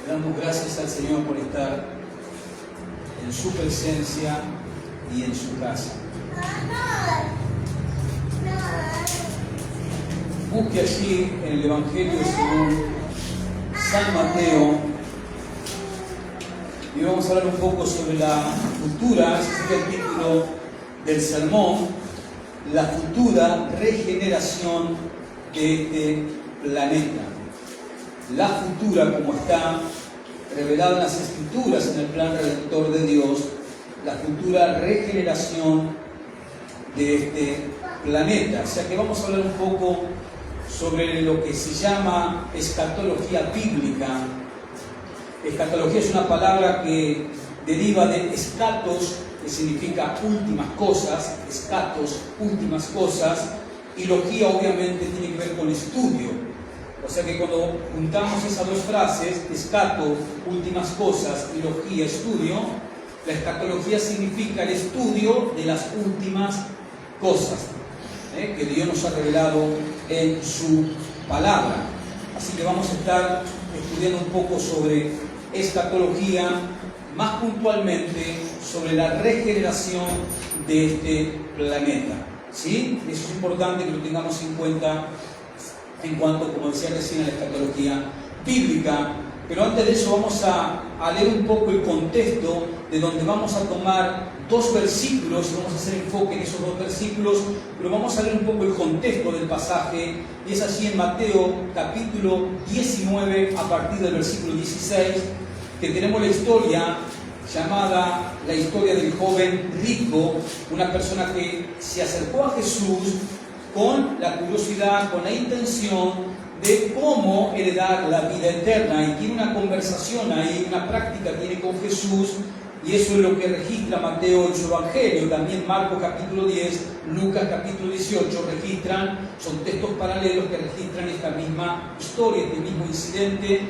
Le damos gracias al Señor por estar en su presencia y en su casa. Busque allí en el Evangelio según San Mateo y vamos a hablar un poco sobre la futura, ese es el título del sermón, la futura regeneración de este planeta. La futura, como está revelada en las Escrituras, en el plan redentor de Dios, la futura regeneración de este planeta. O sea que vamos a hablar un poco sobre lo que se llama escatología bíblica. Escatología es una palabra que deriva de escatos, que significa últimas cosas, escatos, últimas cosas, y logía obviamente tiene que ver con estudio. O sea que cuando juntamos esas dos frases, escato, últimas cosas, y logía, estudio, la escatología significa el estudio de las últimas cosas que Dios nos ha revelado en su palabra. Así que vamos a estar estudiando un poco sobre escatología, más puntualmente sobre la regeneración de este planeta. ¿Sí? Eso es importante que lo tengamos en cuenta en cuanto, como decía recién, a la escatología bíblica. Pero antes de eso vamos a leer un poco el contexto de donde vamos a tomar dos versículos, vamos a hacer enfoque en esos dos versículos, pero vamos a leer un poco el contexto del pasaje, y es así en Mateo capítulo 19 a partir del versículo 16, que tenemos la historia llamada la historia del joven rico, una persona que se acercó a Jesús con la curiosidad, con la intención de cómo heredar la vida eterna, y tiene una conversación ahí, una práctica tiene con Jesús, y eso es lo que registra Mateo en su Evangelio. También Marcos capítulo 10, Lucas capítulo 18 registran, son textos paralelos que registran esta misma historia, este mismo incidente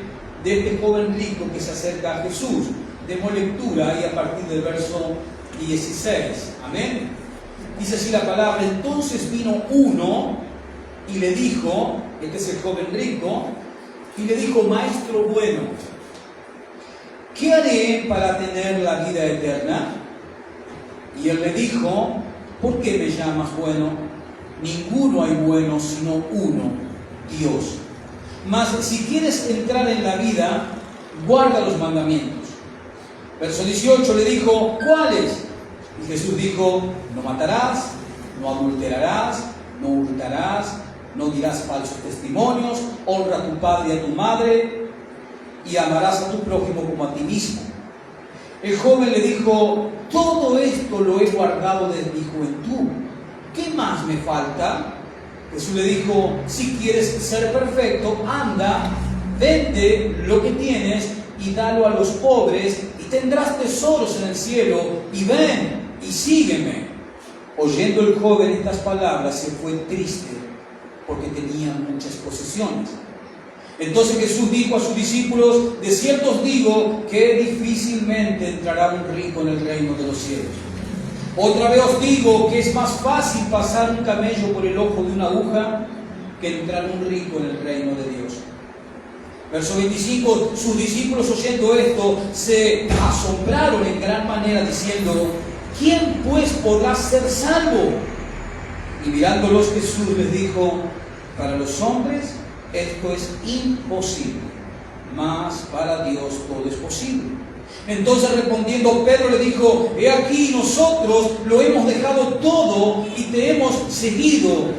de este joven rico que se acerca a Jesús. Demos lectura ahí a partir del verso 16. Amén. Dice así la palabra: entonces vino uno y le dijo, este es el joven rico, y le dijo: maestro bueno, ¿qué haré para tener la vida eterna? Y él le dijo: ¿por qué me llamas bueno? Ninguno hay bueno sino uno, Dios. Mas si quieres entrar en la vida, guarda los mandamientos. Verso 18 le dijo: ¿cuáles? Y Jesús dijo: no matarás, no adulterarás, no hurtarás, no dirás falsos testimonios, honra a tu padre y a tu madre, y amarás a tu prójimo como a ti mismo. El joven le dijo: todo esto lo he guardado desde mi juventud, ¿qué más me falta? Jesús le dijo: si quieres ser perfecto, anda, vende lo que tienes y dalo a los pobres, y tendrás tesoros en el cielo, y ven y sígueme. Oyendo el joven estas palabras, se fue triste, porque tenía muchas posesiones. Entonces Jesús dijo a sus discípulos: de cierto os digo que difícilmente entrará un rico en el reino de los cielos. Otra vez os digo que es más fácil pasar un camello por el ojo de una aguja que entrar un rico en el reino de Dios. Verso 25, sus discípulos, oyendo esto, se asombraron en gran manera, diciendo: ¿quién pues podrá ser salvo? Y mirándolos Jesús les dijo: para los hombres esto es imposible, mas para Dios todo es posible. Entonces respondiendo Pedro le dijo: he aquí, nosotros lo hemos dejado todo y te hemos seguido.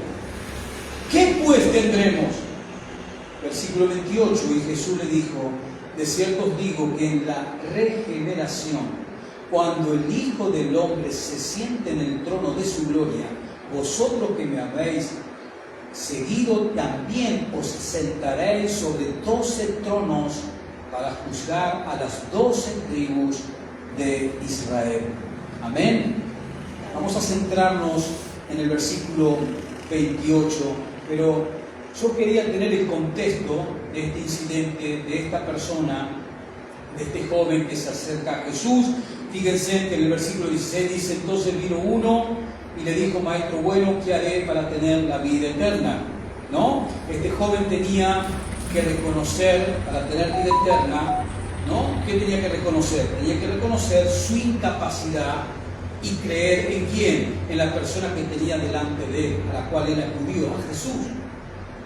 ¿Qué pues tendremos? Versículo 28, y Jesús le dijo: de cierto os digo que en la regeneración, cuando el Hijo del Hombre se siente en el trono de su gloria, vosotros que me habéis seguido también os sentaréis sobre 12 tronos para juzgar a las 12 tribus de Israel. Amén. Vamos a centrarnos en el versículo 28, pero yo quería tener el contexto de este incidente, de esta persona, de este joven que se acerca a Jesús. Fíjense que en el versículo 16 dice: entonces vino uno y le dijo: maestro bueno, ¿qué haré para tener la vida eterna? ¿No? Este joven tenía que reconocer, para tener vida eterna, ¿no? ¿Qué tenía que reconocer? Tenía que reconocer su incapacidad y creer en quién, en la persona que tenía delante de él, a la cual él acudió, a Jesús.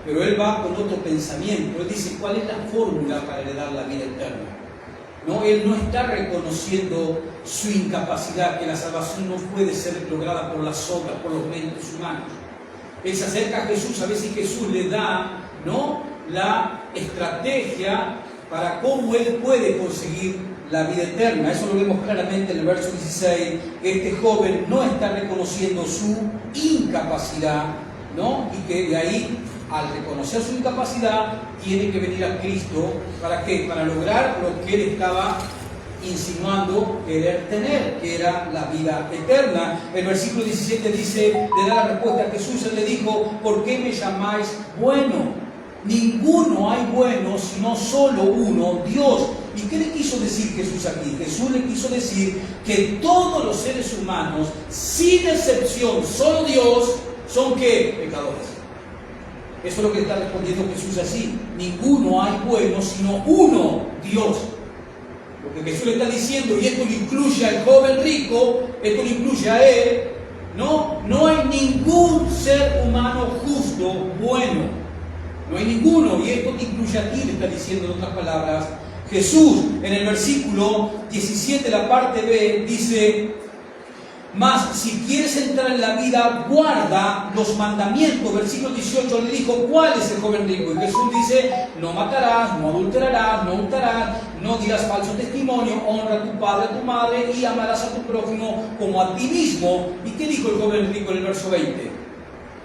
Pero él va con otro pensamiento. Él dice, ¿cuál es la fórmula para heredar la vida eterna? ¿No? Él no está reconociendo su incapacidad, que la salvación no puede ser lograda por las obras, por los méritos humanos. Él se acerca a Jesús, a ver si Jesús le da, ¿no?, la estrategia para cómo él puede conseguir la vida eterna. Eso lo vemos claramente en el verso 16, que este joven no está reconociendo su incapacidad, ¿no? Y que de ahí, al reconocer su incapacidad, tiene que venir a Cristo. ¿Para qué? Para lograr lo que él estaba insinuando querer tener, que era la vida eterna. El versículo 17 dice, le da la respuesta a Jesús. Él le dijo, ¿por qué me llamáis bueno? Ninguno hay bueno, sino solo uno, Dios. ¿Y qué le quiso decir Jesús aquí? Jesús le quiso decir que todos los seres humanos, sin excepción, solo Dios, ¿son qué? Pecadores. Eso es lo que está respondiendo Jesús así. Ninguno hay bueno, sino uno, Dios. Lo que Jesús le está diciendo, y esto lo incluye al joven rico, esto lo incluye a él, no hay ningún ser humano justo, bueno. No hay ninguno, y esto te incluye a ti, le está diciendo en otras palabras Jesús. En el versículo 17, la parte B, dice, mas si quieres entrar en la vida, guarda los mandamientos. Versículo 18 le dijo, ¿cuál es el joven rico? Y Jesús dice, no matarás, no adulterarás, no hurtarás, no dirás falso testimonio, honra a tu padre, a tu madre, y amarás a tu prójimo como a ti mismo. ¿Y qué dijo el joven rico en el verso 20?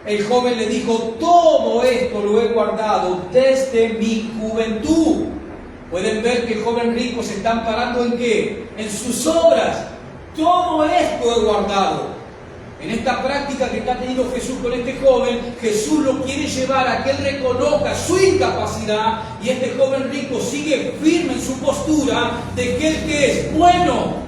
El joven le dijo, todo esto lo he guardado desde mi juventud. Pueden ver que el joven rico se está amparando en qué, en sus obras. Todo esto he guardado. En esta práctica que está teniendo Jesús con este joven, Jesús lo quiere llevar a que él reconozca su incapacidad, y este joven rico sigue firme en su postura de que él que es bueno,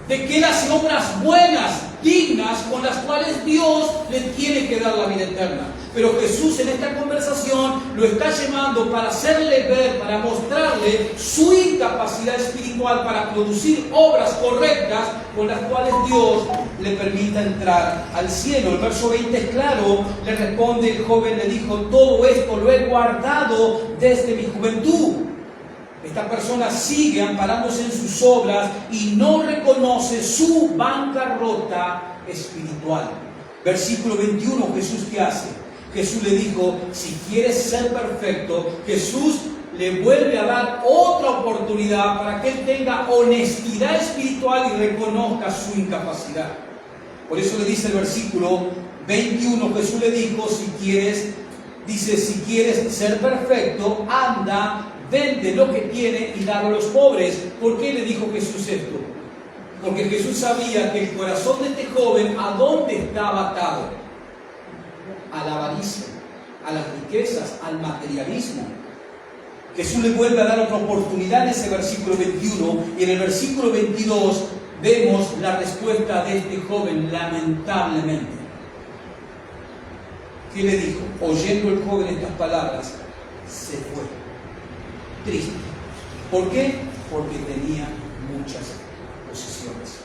de que él hace obras buenas, dignas, con las cuales Dios le tiene que dar la vida eterna. Pero Jesús en esta conversación lo está llamando para hacerle ver, para mostrarle su incapacidad espiritual para producir obras correctas con las cuales Dios le permita entrar al cielo. El verso 20 es claro, le responde el joven, le dijo, todo esto lo he guardado desde mi juventud. Esta persona sigue amparándose en sus obras y no reconoce su bancarrota espiritual. Versículo 21, Jesús ¿qué hace? Jesús le dijo, si quieres ser perfecto, Jesús le vuelve a dar otra oportunidad para que él tenga honestidad espiritual y reconozca su incapacidad. Por eso le dice el versículo 21, Jesús le dijo, si quieres ser perfecto, anda, vende lo que tiene y dalo a los pobres. ¿Por qué le dijo Jesús esto? Porque Jesús sabía que el corazón de este joven, ¿a dónde estaba atado? A la avaricia, a las riquezas, al materialismo. Jesús le vuelve a dar otra oportunidad en ese versículo 21, y en el versículo 22 vemos la respuesta de este joven, lamentablemente. ¿Qué le dijo? Oyendo el joven estas palabras, se fue. Triste. ¿Por qué? Porque tenía muchas posesiones.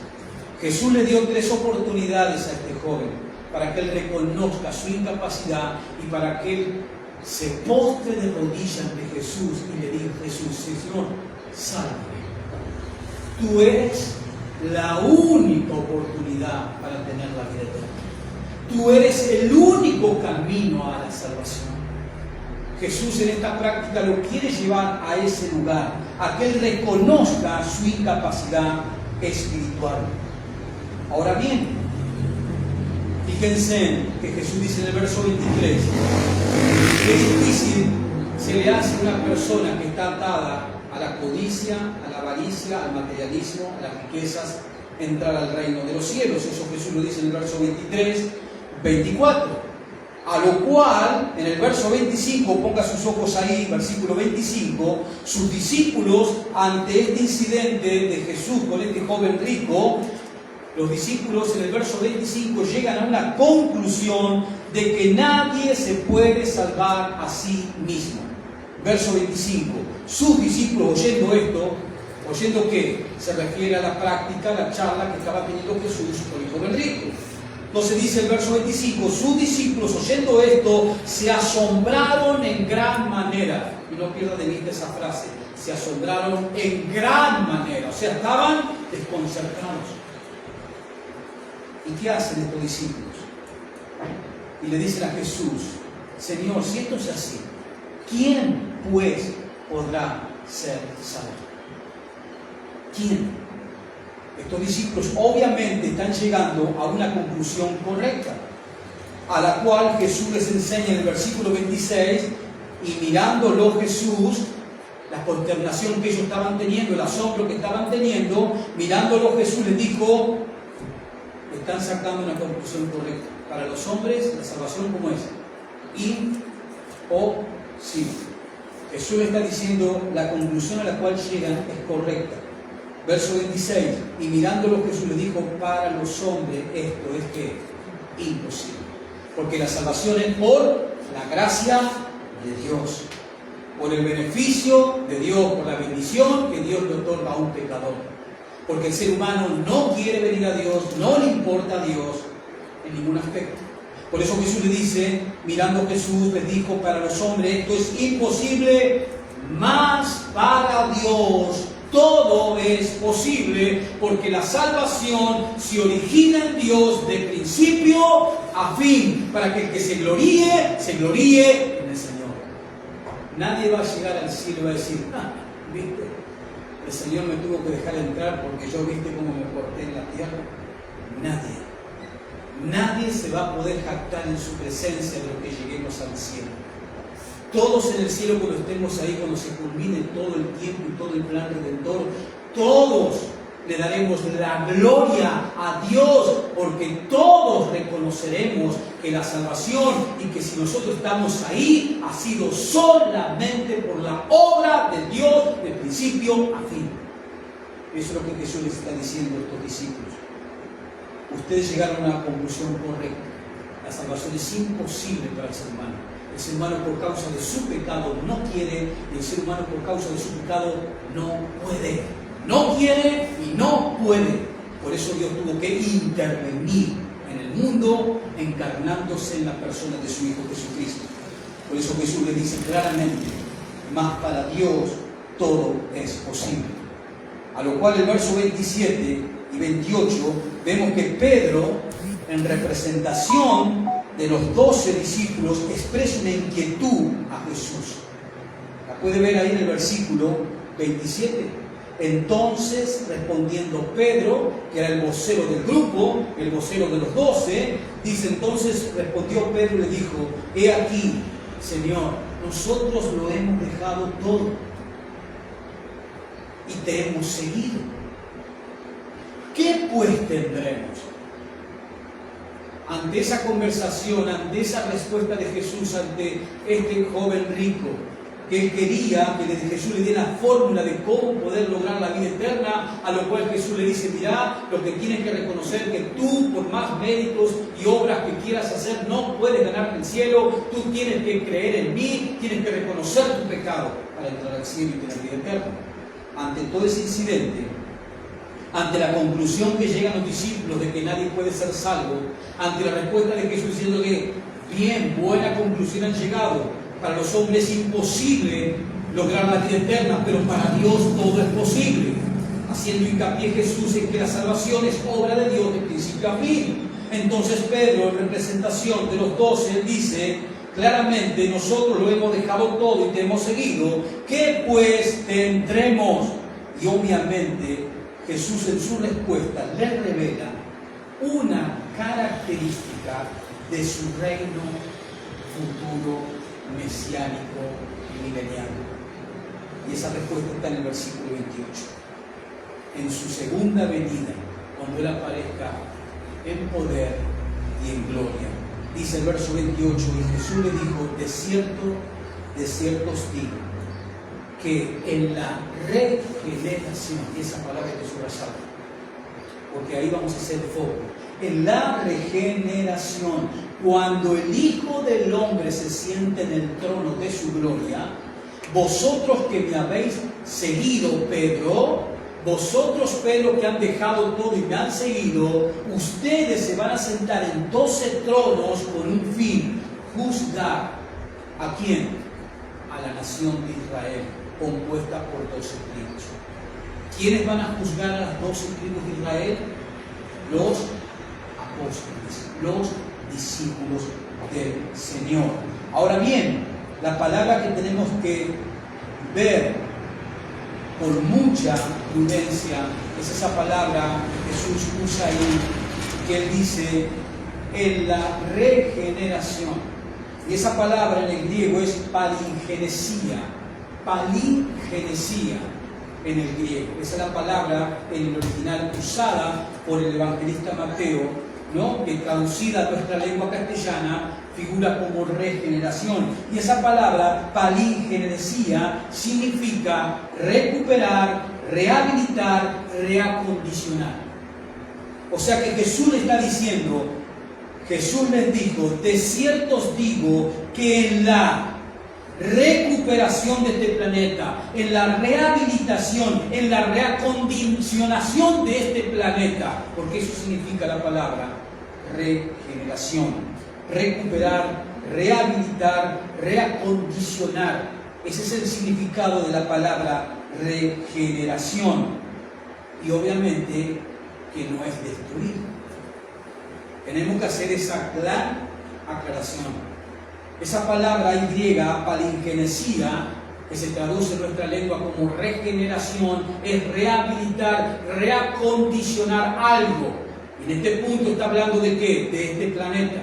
Jesús le dio 3 oportunidades a este joven para que él reconozca su incapacidad y para que él se postre de rodillas ante Jesús y le diga, Jesús, Señor, sálvame. Tú eres la única oportunidad para tener la vida eterna. Tú eres el único camino a la salvación. Jesús en esta práctica lo quiere llevar a ese lugar, a que él reconozca su incapacidad espiritual. Ahora bien, fíjense que Jesús dice en el verso 23, que es difícil se le hace a una persona que está atada a la codicia, a la avaricia, al materialismo, a las riquezas, entrar al reino de los cielos. Eso Jesús lo dice en el verso 23, 24. A lo cual, en el verso 25, ponga sus ojos ahí, versículo 25, sus discípulos, ante este incidente de Jesús con este joven rico, los discípulos en el verso 25 llegan a una conclusión de que nadie se puede salvar a sí mismo. Verso 25. Sus discípulos oyendo esto, ¿oyendo qué? Se refiere a la práctica, la charla que estaba teniendo Jesús con el joven rico. Entonces dice el verso 25, sus discípulos oyendo esto se asombraron en gran manera. Y no pierda de vista esa frase, se asombraron en gran manera, o sea, estaban desconcertados. ¿Y qué hacen estos discípulos? Y le dicen a Jesús, Señor, si esto es así, ¿quién pues podrá ser salvo? ¿Quién? Estos discípulos obviamente están llegando a una conclusión correcta, a la cual Jesús les enseña en el versículo 26, y mirándolo Jesús, la consternación que ellos estaban teniendo, el asombro que estaban teniendo, mirándolo Jesús les dijo, están sacando una conclusión correcta. Para los hombres, la salvación, ¿cómo es? Imposible. Jesús está diciendo, la conclusión a la cual llegan es correcta. Verso 26, y mirándolo Jesús le dijo, para los hombres esto es que imposible. Porque la salvación es por la gracia de Dios, por el beneficio de Dios, por la bendición que Dios le otorga a un pecador. Porque el ser humano no quiere venir a Dios, no le importa a Dios en ningún aspecto. Por eso Jesús le dice, mirando Jesús, les dijo, para los hombres esto es imposible, mas para Dios todo es posible, porque la salvación se origina en Dios de principio a fin, para que el que se gloríe en el Señor. Nadie va a llegar al cielo y va a decir, ¿viste? El Señor me tuvo que dejar entrar porque yo viste cómo me porté en la tierra. Nadie se va a poder jactar en su presencia de lo que lleguemos al cielo. Todos en el cielo, cuando estemos ahí, cuando se culmine todo el tiempo y todo el plan redentor, todos le daremos la gloria a Dios, porque todos reconoceremos que la salvación y que si nosotros estamos ahí, ha sido solamente por la obra de Dios de principio a fin. Eso es lo que Jesús les está diciendo a estos discípulos. Ustedes llegaron a una conclusión correcta. La salvación es imposible para el ser humano. El ser humano por causa de su pecado no quiere, y el ser humano por causa de su pecado no puede. No quiere y no puede. Por eso Dios tuvo que intervenir en el mundo, encarnándose en la persona de su Hijo Jesucristo. Por eso Jesús le dice claramente, mas para Dios todo es posible. A lo cual el verso 27 y 28 vemos que Pedro, en representación de los 12 discípulos, expresa una inquietud a Jesús. La puede ver ahí en el versículo 27. Entonces, respondiendo Pedro, que era el vocero del grupo, el vocero de los 12, dice, entonces respondió Pedro y le dijo, he aquí, Señor, nosotros lo hemos dejado todo y te hemos seguido. ¿Qué pues tendremos? Ante esa conversación, ante esa respuesta de Jesús ante este joven rico, que él quería que Jesús le diera la fórmula de cómo poder lograr la vida eterna, a lo cual Jesús le dice, mirá, lo que tienes que reconocer que tú, por más méritos y obras que quieras hacer, no puedes ganarte el cielo, tú tienes que creer en mí, tienes que reconocer tu pecado para entrar al cielo y tener vida eterna. Ante todo ese incidente, ante la conclusión que llegan los discípulos de que nadie puede ser salvo, ante la respuesta de Jesús diciéndole, bien, buena conclusión han llegado, para los hombres es imposible lograr la vida eterna, pero para Dios todo es posible. Haciendo hincapié Jesús en que la salvación es obra de Dios de principio a fin. Entonces Pedro, en representación de los 12, dice, claramente nosotros lo hemos dejado todo y te hemos seguido, ¿qué pues tendremos? Y obviamente Jesús en su respuesta le revela una característica de su reino futuro, mesiánico y mileniano. Y esa respuesta está en el versículo 28. En su segunda venida, cuando Él aparezca en poder y en gloria. Dice el verso 28, y Jesús le dijo, de cierto os digo, que en la regeneración, y esa palabra que subrayada, porque ahí vamos a hacer foco, en la regeneración, cuando el Hijo del Hombre se siente en el trono de su gloria, vosotros que me habéis seguido, Pedro, vosotros, Pedro, que han dejado todo y me han seguido, ustedes se van a sentar en 12 tronos con un fin: juzgar. ¿A quién? A la nación de Israel, compuesta por 12 tribus. ¿Quiénes van a juzgar a las 12 tribus de Israel? Los apóstoles, los discípulos del Señor. Ahora bien, la palabra que tenemos que ver con mucha prudencia es esa palabra que Jesús usa ahí, que Él dice, en la regeneración. Y esa palabra en el griego es palingenesia. Palingenesia en el griego. Esa es la palabra en el original usada por el evangelista Mateo, ¿no? Que traducida a nuestra lengua castellana figura como regeneración. Y esa palabra palingenesia significa recuperar, rehabilitar, reacondicionar. O sea que Jesús le está diciendo, Jesús les dijo, de cierto os digo que en la recuperación de este planeta, en la rehabilitación, en la reacondicionación de este planeta, porque eso significa la palabra regeneración, recuperar, rehabilitar, reacondicionar. Ese es el significado de la palabra regeneración. Y obviamente que no es destruir. Tenemos que hacer esa clara aclaración. Esa palabra griega, palingenesia, que se traduce en nuestra lengua como regeneración, es rehabilitar, reacondicionar algo. En este punto está hablando de ¿qué? De este planeta.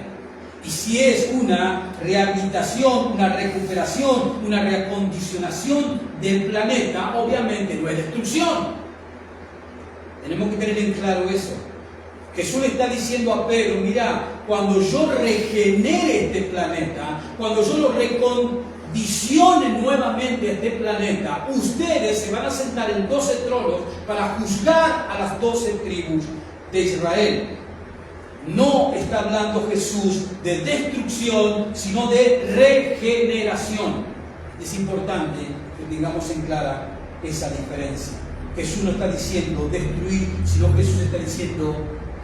Y si es una rehabilitación, una recuperación, una reacondicionación del planeta, obviamente no es destrucción. Tenemos que tener en claro eso. Jesús le está diciendo a Pedro, mira, cuando yo regenere este planeta, cuando yo lo recondicione nuevamente este planeta, ustedes se van a sentar en 12 tronos para juzgar a las 12 tribus de Israel. No está hablando Jesús de destrucción, sino de regeneración. Es importante que tengamos en clara esa diferencia. Jesús no está diciendo destruir, sino Jesús está diciendo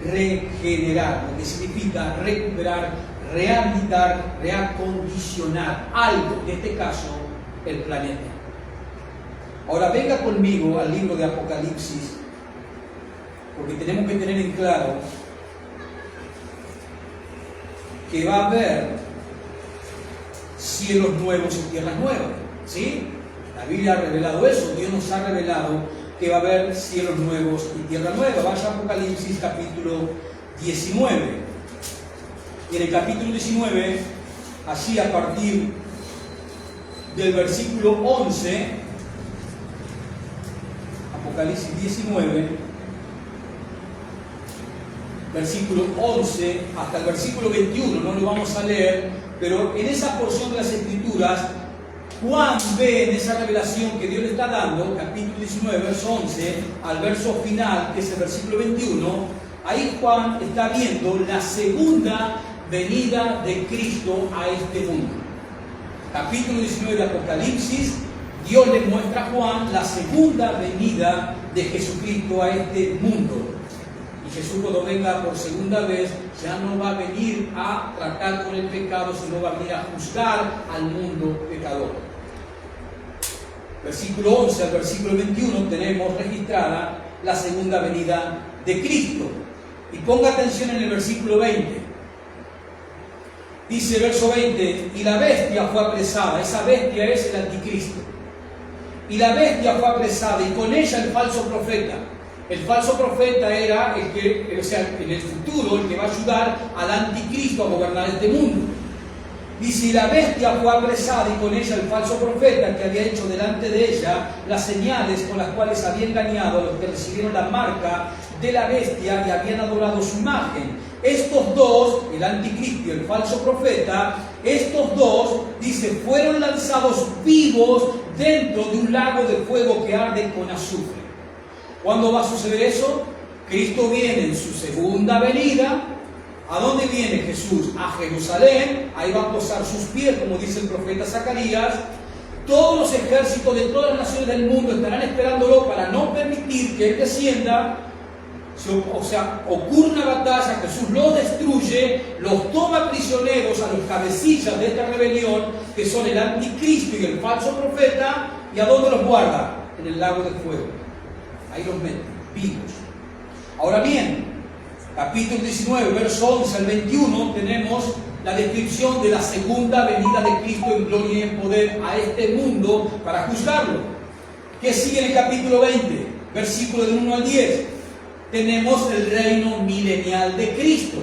regenerar, lo que significa recuperar, rehabilitar, reacondicionar algo, en este caso el planeta. Ahora venga conmigo al libro de Apocalipsis, porque tenemos que tener en claro que va a haber cielos nuevos y tierras nuevas, ¿sí? La Biblia ha revelado eso, Dios nos ha revelado que va a haber cielos nuevos y tierra nueva. Vaya a Apocalipsis capítulo 19. Y en el capítulo 19, así a partir del versículo 11, Apocalipsis 19, versículo 11 hasta el versículo 21, no lo vamos a leer, pero en esa porción de las Escrituras, Juan ve en esa revelación que Dios le está dando, capítulo 19, verso 11, al verso final, que es el versículo 21, ahí Juan está viendo la segunda venida de Cristo a este mundo. Capítulo 19 de Apocalipsis, Dios le muestra a Juan la segunda venida de Jesucristo a este mundo. Y Jesús, cuando venga por segunda vez, ya no va a venir a tratar con el pecado, sino va a venir a juzgar al mundo pecador. Versículo 11 al versículo 21 tenemos registrada la segunda venida de Cristo. Y ponga atención en el versículo 20. Dice verso 20, y la bestia fue apresada. Esa bestia es el anticristo. Y la bestia fue apresada, y con ella el falso profeta. El falso profeta era el que, o sea, en el futuro, el que va a ayudar al anticristo a gobernar este mundo. Dice, y la bestia fue apresada, y con ella el falso profeta, que había hecho delante de ella las señales con las cuales había engañado a los que recibieron la marca de la bestia y habían adorado su imagen. Estos dos, el anticristo y el falso profeta, estos dos, dice, fueron lanzados vivos dentro de un lago de fuego que arde con azufre. ¿Cuándo va a suceder eso? Cristo viene en su segunda venida. ¿A dónde viene Jesús? A Jerusalén. Ahí va a posar sus pies, como dice el profeta Zacarías. todos los ejércitos de todas las naciones del mundo estarán esperándolo para no permitir que él descienda. O sea, ocurre una batalla, Jesús los destruye, los toma prisioneros a los cabecillas de esta rebelión, que son el anticristo y el falso profeta, ¿y a dónde los guarda? En el lago de fuego. Ahí los mete, vivos. Ahora bien, capítulo 19, verso 11 al 21, tenemos la descripción de la segunda venida de Cristo en gloria y en poder a este mundo para juzgarlo. ¿Qué sigue en el capítulo 20? Versículo del 1 al 10. Tenemos el reino milenial de Cristo.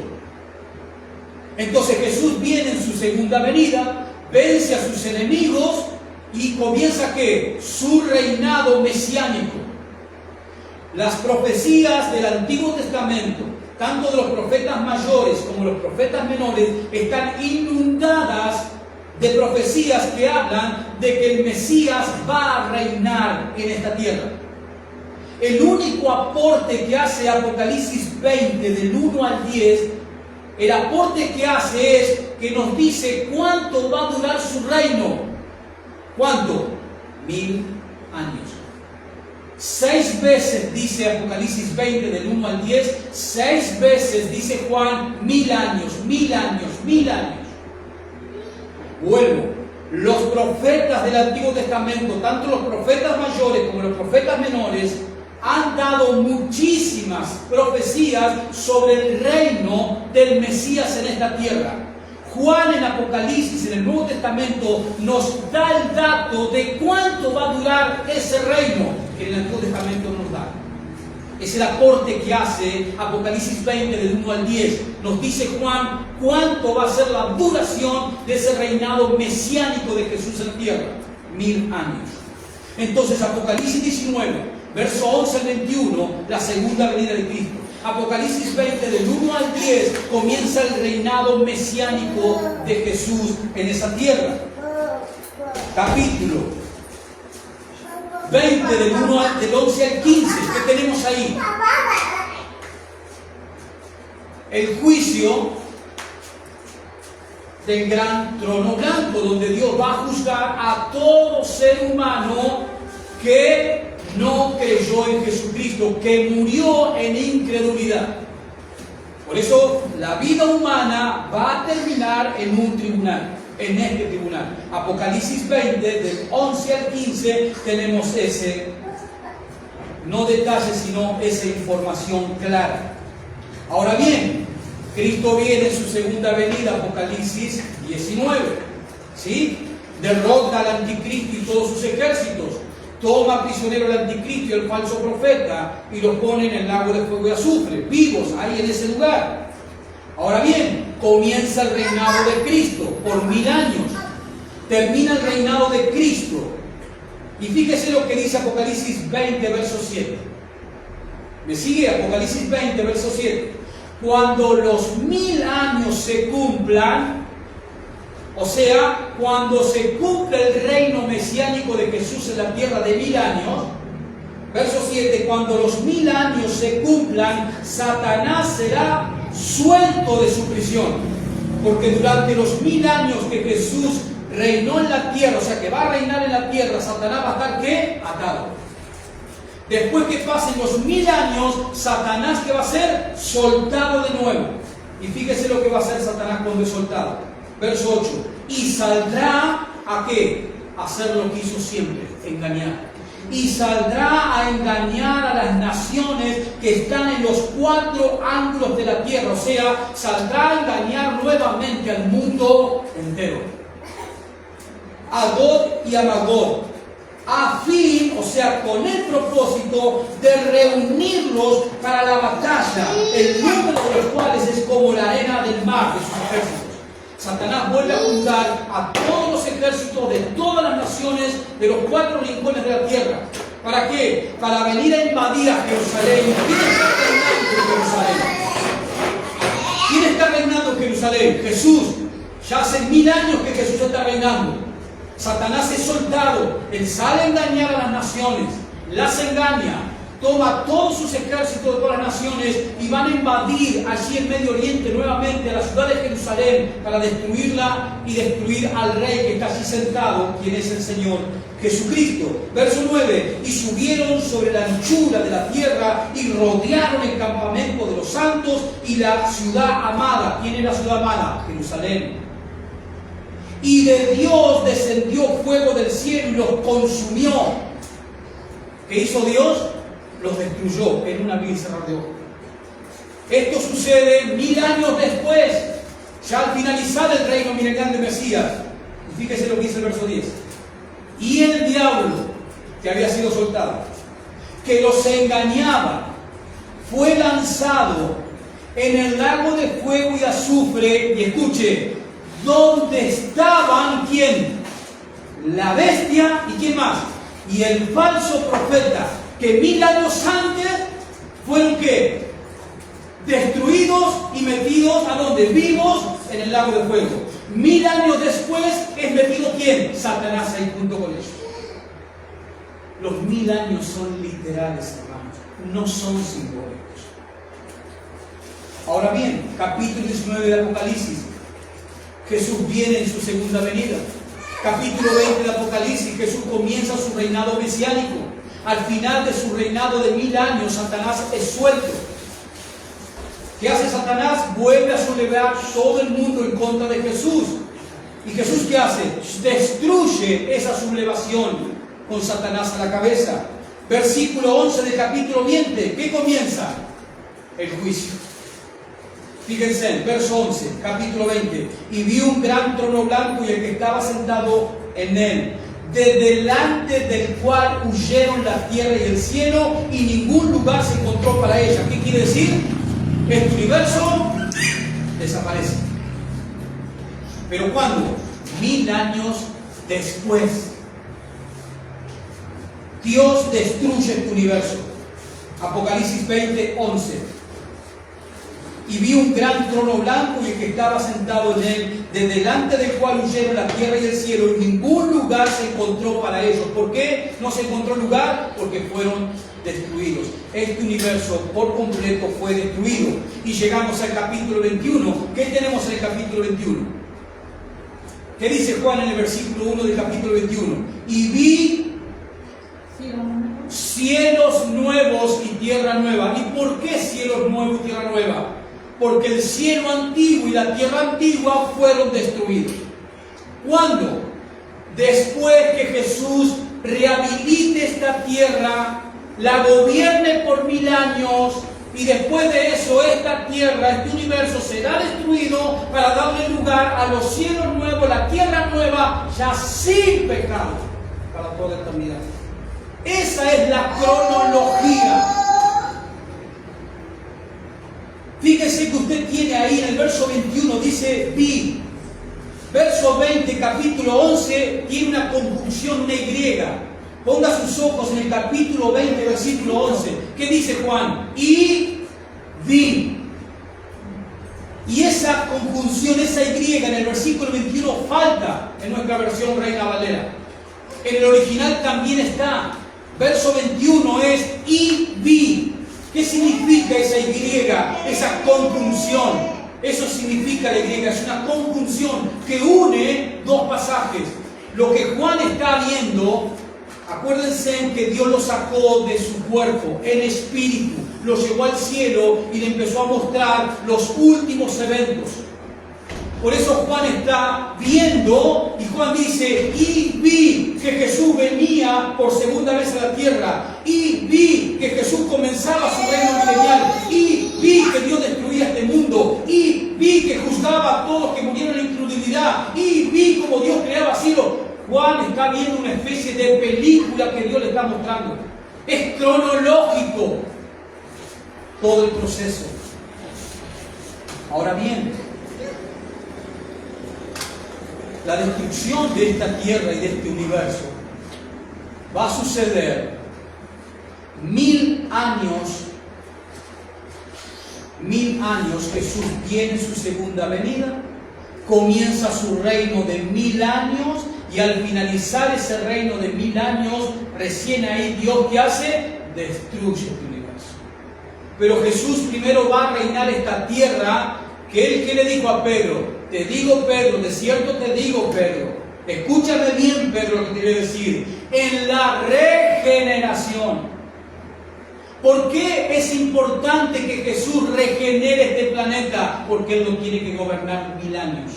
Entonces Jesús viene en su segunda venida, vence a sus enemigos y comienza ¿qué? Su reinado mesiánico. Las profecías del Antiguo Testamento, tanto de los profetas mayores como los profetas menores, están inundadas de profecías que hablan de que el Mesías va a reinar en esta tierra. El único aporte que hace Apocalipsis 20 del 1 al 10, el aporte que hace es que nos dice cuánto va a durar su reino. ¿Cuánto? 1000 años. 6 veces dice Apocalipsis 20 del 1 al 10, 6 veces dice Juan 1000 años, 1000 años, 1000 años. Vuelvo, los profetas del Antiguo Testamento, tanto los profetas mayores como los profetas menores, han dado muchísimas profecías sobre el reino del Mesías en esta tierra. Juan en Apocalipsis, en el Nuevo Testamento, nos da el dato de cuánto va a durar ese reino que en el Antiguo Testamento nos da. Es el aporte que hace Apocalipsis 20 del 1 al 10. Nos dice Juan cuánto va a ser la duración de ese reinado mesiánico de Jesús en la tierra. 1000 años. Entonces Apocalipsis 19, verso 11 al 21, la segunda venida de Cristo. Apocalipsis 20 del 1 al 10 comienza el reinado mesiánico de Jesús en esa tierra. Capítulo 20 del 11 al 15, ¿qué tenemos ahí? El juicio del gran trono blanco, donde Dios va a juzgar a todo ser humano que no creyó en Jesucristo, que murió en incredulidad. Por eso la vida humana va a terminar en un tribunal, en este tribunal. Apocalipsis 20, del 11 al 15, tenemos ese, no detalle, sino esa información clara. Ahora bien, Cristo viene en su segunda venida, Apocalipsis 19, ¿sí? Derrota al anticristo y todos sus ejércitos. Toma prisionero al anticristo y al falso profeta y los pone en el lago de fuego y azufre, vivos ahí en ese lugar. Ahora bien, comienza el reinado de Cristo por 1000 años. Termina el reinado de Cristo. Y fíjese lo que dice Apocalipsis 20, verso 7. ¿Me sigue? Apocalipsis 20, verso 7. Cuando los 1000 años se cumplan, o sea, cuando se cumpla el reino mesiánico de Jesús en la tierra de 1000 años, verso 7, cuando los 1000 años se cumplan, Satanás será suelto de su prisión. Porque durante los 1000 años que Jesús reinó en la tierra, o sea, que va a reinar en la tierra, Satanás va a estar, ¿qué? Atado. Después que pasen los 1000 años, Satanás, ¿qué va a hacer? Soltado de nuevo. Y fíjese lo que va a hacer Satanás cuando es soltado. Verso 8, y saldrá ¿a qué? A hacer lo que hizo siempre, engañar. Y saldrá a engañar a las naciones que están en los 4 ángulos de la tierra, o sea, saldrá a engañar nuevamente al mundo entero. A Gog y a Magog, a fin, o sea, con el propósito de reunirlos para la batalla, el número de los cuales es como la arena del mar de sus ejércitos. Satanás vuelve a juntar a todos los ejércitos de todas las naciones de los 4 rincones de la tierra. ¿Para qué? Para venir a invadir a Jerusalén. ¿Quién está reinando en Jerusalén? ¿Quién está reinando en Jerusalén? Jesús. Ya hace 1000 años que Jesús está reinando. Satanás es soltado. Él sale a engañar a las naciones. Las engaña. toma todos sus ejércitos de todas las naciones y van a invadir allí el Medio Oriente nuevamente a la ciudad de Jerusalén para destruirla y destruir al rey que está allí sentado, quien es el Señor Jesucristo. Verso 9: y subieron sobre la anchura de la tierra y rodearon el campamento de los santos y la ciudad amada. ¿Quién es la ciudad amada? Jerusalén. Y de Dios descendió fuego del cielo y los consumió. ¿Qué hizo Dios? Los destruyó en un abrir y cerrar de ojos. Esto sucede 1000 años después, ya al finalizar el reino milenial de Mesías. Y fíjese lo que dice el verso 10. Y el diablo, que había sido soltado, que los engañaba, fue lanzado en el lago de fuego y azufre. Y escuche, ¿dónde estaban quién? La bestia y quién más, y el falso profeta, que 1000 años antes fueron ¿qué? Destruidos y metidos ¿a dónde? Vivos en el lago de fuego. 1000 años después es metido ¿quién? Satanás ahí junto con ellos. Los 1000 años son literales, hermanos, no son simbólicos. Ahora bien, capítulo 19 de Apocalipsis, Jesús viene en su segunda venida. Capítulo 20 de Apocalipsis, Jesús comienza su reinado mesiánico. Al final de su reinado de 1000 años, Satanás es suelto. ¿Qué hace Satanás? Vuelve a sublevar todo el mundo en contra de Jesús. ¿Y Jesús qué hace? Destruye esa sublevación con Satanás a la cabeza. Versículo 11 del capítulo 20. ¿Qué comienza? El juicio. Fíjense, verso 11, capítulo 20. Y vi un gran trono blanco y el que estaba sentado en él, de delante del cual huyeron la tierra y el cielo, y ningún lugar se encontró para ella. ¿Qué quiere decir? Este universo desaparece. ¿Pero cuándo? 1000 años después. Dios destruye este universo. Apocalipsis 20, 11. Y vi un gran trono blanco y el que estaba sentado en él, de delante del cual huyeron la tierra y el cielo, y ningún lugar se encontró para ellos. ¿Por qué no se encontró lugar? Porque fueron destruidos. Este universo por completo fue destruido. Y llegamos al capítulo 21. ¿Qué tenemos en el capítulo 21? ¿Qué dice Juan en el versículo 1 del capítulo 21? Y vi cielos nuevos y tierra nueva. ¿Y por qué cielos nuevos y tierra nueva? Porque el cielo antiguo y la tierra antigua fueron destruidos. ¿Cuándo? Después que Jesús rehabilite esta tierra, la gobierne por 1000 años, y después de eso esta tierra, este universo será destruido para darle lugar a los cielos nuevos, la tierra nueva, ya sin pecado, para toda la eternidad. Esa es la cronología. Fíjese que usted tiene ahí en el verso 21, dice vi. Verso 20, capítulo 11, tiene una conjunción griega. Ponga sus ojos en el capítulo 20, versículo 11. ¿Qué dice Juan? Y vi. Y esa conjunción, esa Y en el versículo 21 falta en nuestra versión Reina Valera. En el original también está. Verso 21 es y vi. ¿Qué significa esa Y? Esa conjunción. Eso significa la Y. Es una conjunción que une dos pasajes. Lo que Juan está viendo, acuérdense que Dios lo sacó de su cuerpo en espíritu, lo llevó al cielo y le empezó a mostrar los últimos eventos. Por eso Juan está viendo, y Juan dice, y vi que Jesús venía por segunda vez a la tierra, y vi que Jesús comenzaba su reino milenial, y vi que Dios destruía este mundo, y vi que juzgaba a todos que murieron en la incredulidad, y vi como Dios creaba cielo. Juan está viendo una especie de película que Dios le está mostrando. Es cronológico todo el proceso. Ahora bien, la destrucción de esta tierra y de este universo va a suceder 1000 años. 1000 años. Jesús viene su segunda venida, comienza su reino de 1000 años, y al finalizar ese reino de 1000 años, recién ahí Dios, ¿qué hace? destruye este universo. Pero Jesús primero va a reinar esta tierra, que Él, ¿qué le dijo a Pedro? Te digo, Pedro, de cierto te digo, Pedro, escúchame bien, Pedro, lo que te quiero decir, en la regeneración. ¿Por qué es importante que Jesús regenere este planeta? Porque Él no tiene que gobernar 1000 años.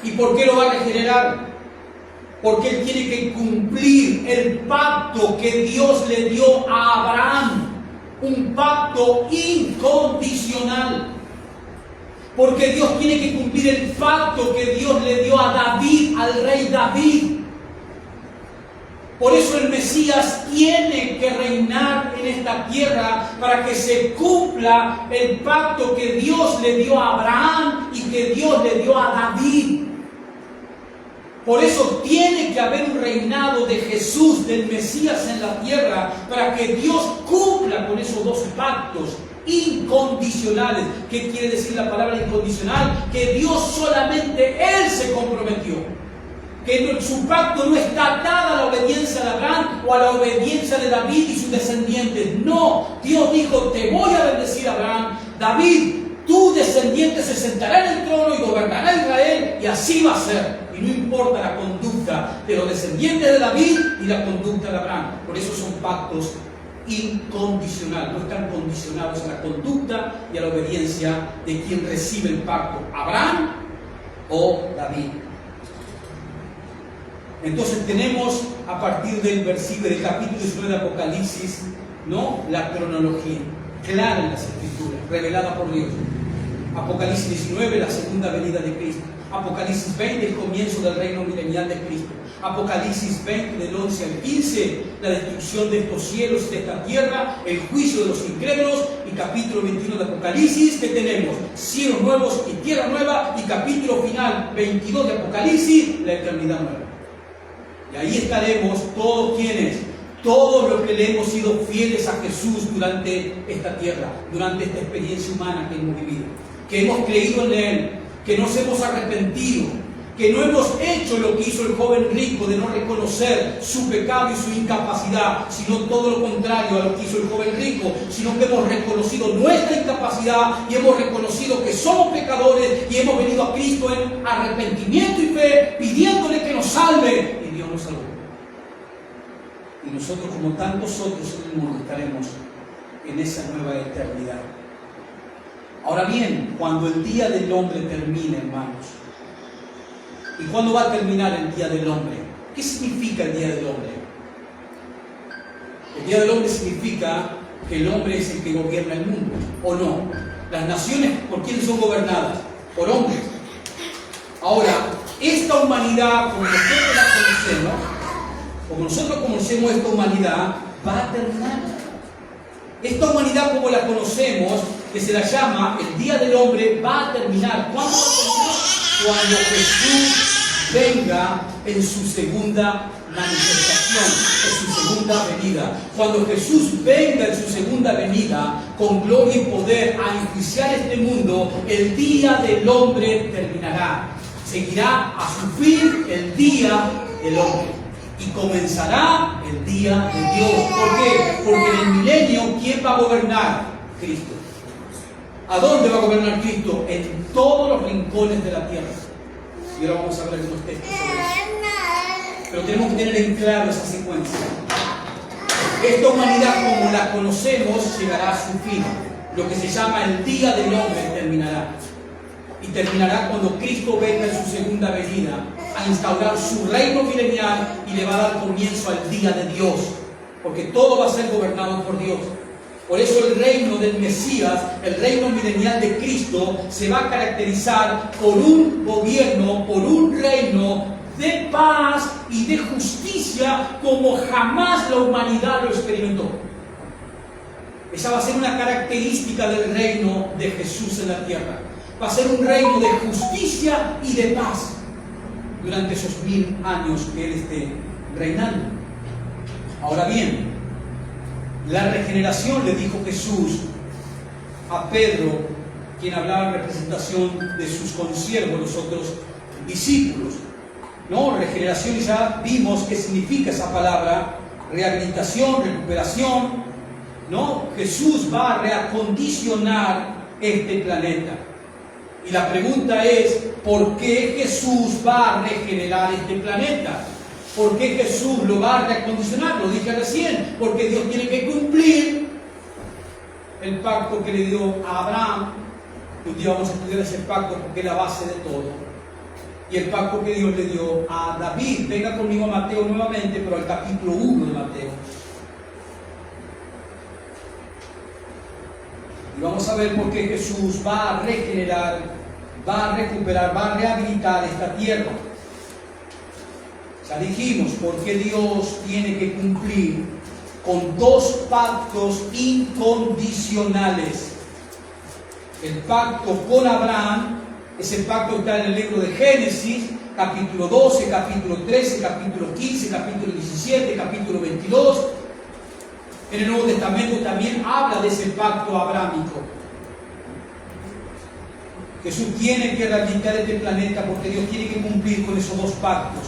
¿Y por qué lo va a regenerar? Porque Él tiene que cumplir el pacto que Dios le dio a Abraham. Un pacto incondicional. Porque Dios tiene que cumplir el pacto que Dios le dio a David, al rey David. Por eso el Mesías tiene que reinar en esta tierra para que se cumpla el pacto que Dios le dio a Abraham y que Dios le dio a David. Por eso tiene que haber un reinado de Jesús, del Mesías en la tierra, para que Dios cumpla con esos dos pactos incondicionales. ¿Qué quiere decir la palabra incondicional? Que Dios solamente Él se comprometió. Que su pacto no está atado a la obediencia de Abraham o a la obediencia de David y sus descendientes. No, Dios dijo, te voy a bendecir, Abraham. David, tu descendiente se sentará en el trono y gobernará Israel, y así va a ser. Y no importa la conducta de los descendientes de David y la conducta de Abraham. Por eso son pactos incondicionales, no están condicionados a la conducta y a la obediencia de quien recibe el pacto, Abraham o David. Entonces tenemos a partir del versículo del capítulo 19 de Apocalipsis, ¿no?, la cronología clara en las Escrituras, revelada por Dios. Apocalipsis 19, la segunda venida de Cristo. Apocalipsis 20, el comienzo del reino milenial de Cristo. Apocalipsis 20, del 11 al 15, la destrucción de estos cielos y de esta tierra, el juicio de los incrédulos, y capítulo 21 de Apocalipsis, que tenemos cielos nuevos y tierra nueva, y capítulo final 22 de Apocalipsis, la eternidad nueva. Y ahí estaremos todos quienes, todos los que le hemos sido fieles a Jesús durante esta tierra, durante esta experiencia humana que hemos vivido, que hemos creído en Él, que nos hemos arrepentido, que no hemos hecho lo que hizo el joven rico de no reconocer su pecado y su incapacidad, sino todo lo contrario a lo que hizo el joven rico, sino que hemos reconocido nuestra incapacidad y hemos reconocido que somos pecadores y hemos venido a Cristo en arrepentimiento y fe, pidiéndole que nos salve, y Dios nos salvó. Y nosotros, como tantos otros en el mundo, estaremos en esa nueva eternidad. Ahora bien, cuando el día del hombre termine, hermanos, ¿y cuándo va a terminar el día del hombre? ¿Qué significa el día del hombre? El día del hombre significa que el hombre es el que gobierna el mundo, ¿o no? Las naciones, ¿por quiénes son gobernadas? Por hombres. Ahora, esta humanidad, como nosotros conocemos esta humanidad, va a terminar. Esta humanidad como la conocemos, que se la llama el día del hombre, va a terminar. ¿Cuándo va a terminar? Cuando Jesús venga en su segunda manifestación, en su segunda venida. Cuando Jesús venga en su segunda venida, con gloria y poder a enjuiciar este mundo, el día del hombre terminará. Seguirá a su fin el día del hombre. Y comenzará el día de Dios. ¿Por qué? Porque en el milenio, ¿quién va a gobernar? Cristo. ¿A dónde va a gobernar Cristo? En todos los rincones de la tierra. Y ahora vamos a ver algunos textos sobre eso. Pero tenemos que tener en claro esa secuencia. Esta humanidad como la conocemos llegará a su fin. Lo que se llama el día del hombre terminará. Y terminará cuando Cristo venga en su segunda venida a instaurar su reino milenial y le va a dar comienzo al día de Dios. Porque todo va a ser gobernado por Dios. Por eso el reino del Mesías, el reino milenial de Cristo, se va a caracterizar por un gobierno, por un reino de paz y de justicia como jamás la humanidad lo experimentó. Esa va a ser una característica del reino de Jesús en la tierra. Va a ser un reino de justicia y de paz durante esos 1000 años que Él esté reinando. Ahora bien, la regeneración, le dijo Jesús a Pedro, quien hablaba en representación de sus consiervos, los otros discípulos. No, regeneración, ya vimos qué significa esa palabra, rehabilitación, recuperación, ¿no? Jesús va a reacondicionar este planeta. Y la pregunta es, ¿por qué Jesús va a regenerar este planeta? ¿Por qué Jesús lo va a reacondicionar? Lo dije recién, porque Dios tiene que cumplir el pacto que le dio a Abraham. Un día vamos a estudiar ese pacto porque es la base de todo. Y el pacto que Dios le dio a David. Venga conmigo a Mateo nuevamente, pero al capítulo 1 de Mateo. Y vamos a ver por qué Jesús va a regenerar, va a recuperar, va a rehabilitar esta tierra. Ya dijimos por qué Dios tiene que cumplir con dos pactos incondicionales. El pacto con Abraham, ese pacto está en el libro de Génesis, capítulo 12, capítulo 13, capítulo 15, capítulo 17, capítulo 22. En el Nuevo Testamento también habla de ese pacto abrámico. Jesús tiene que rehabilitar este planeta porque Dios tiene que cumplir con esos dos pactos.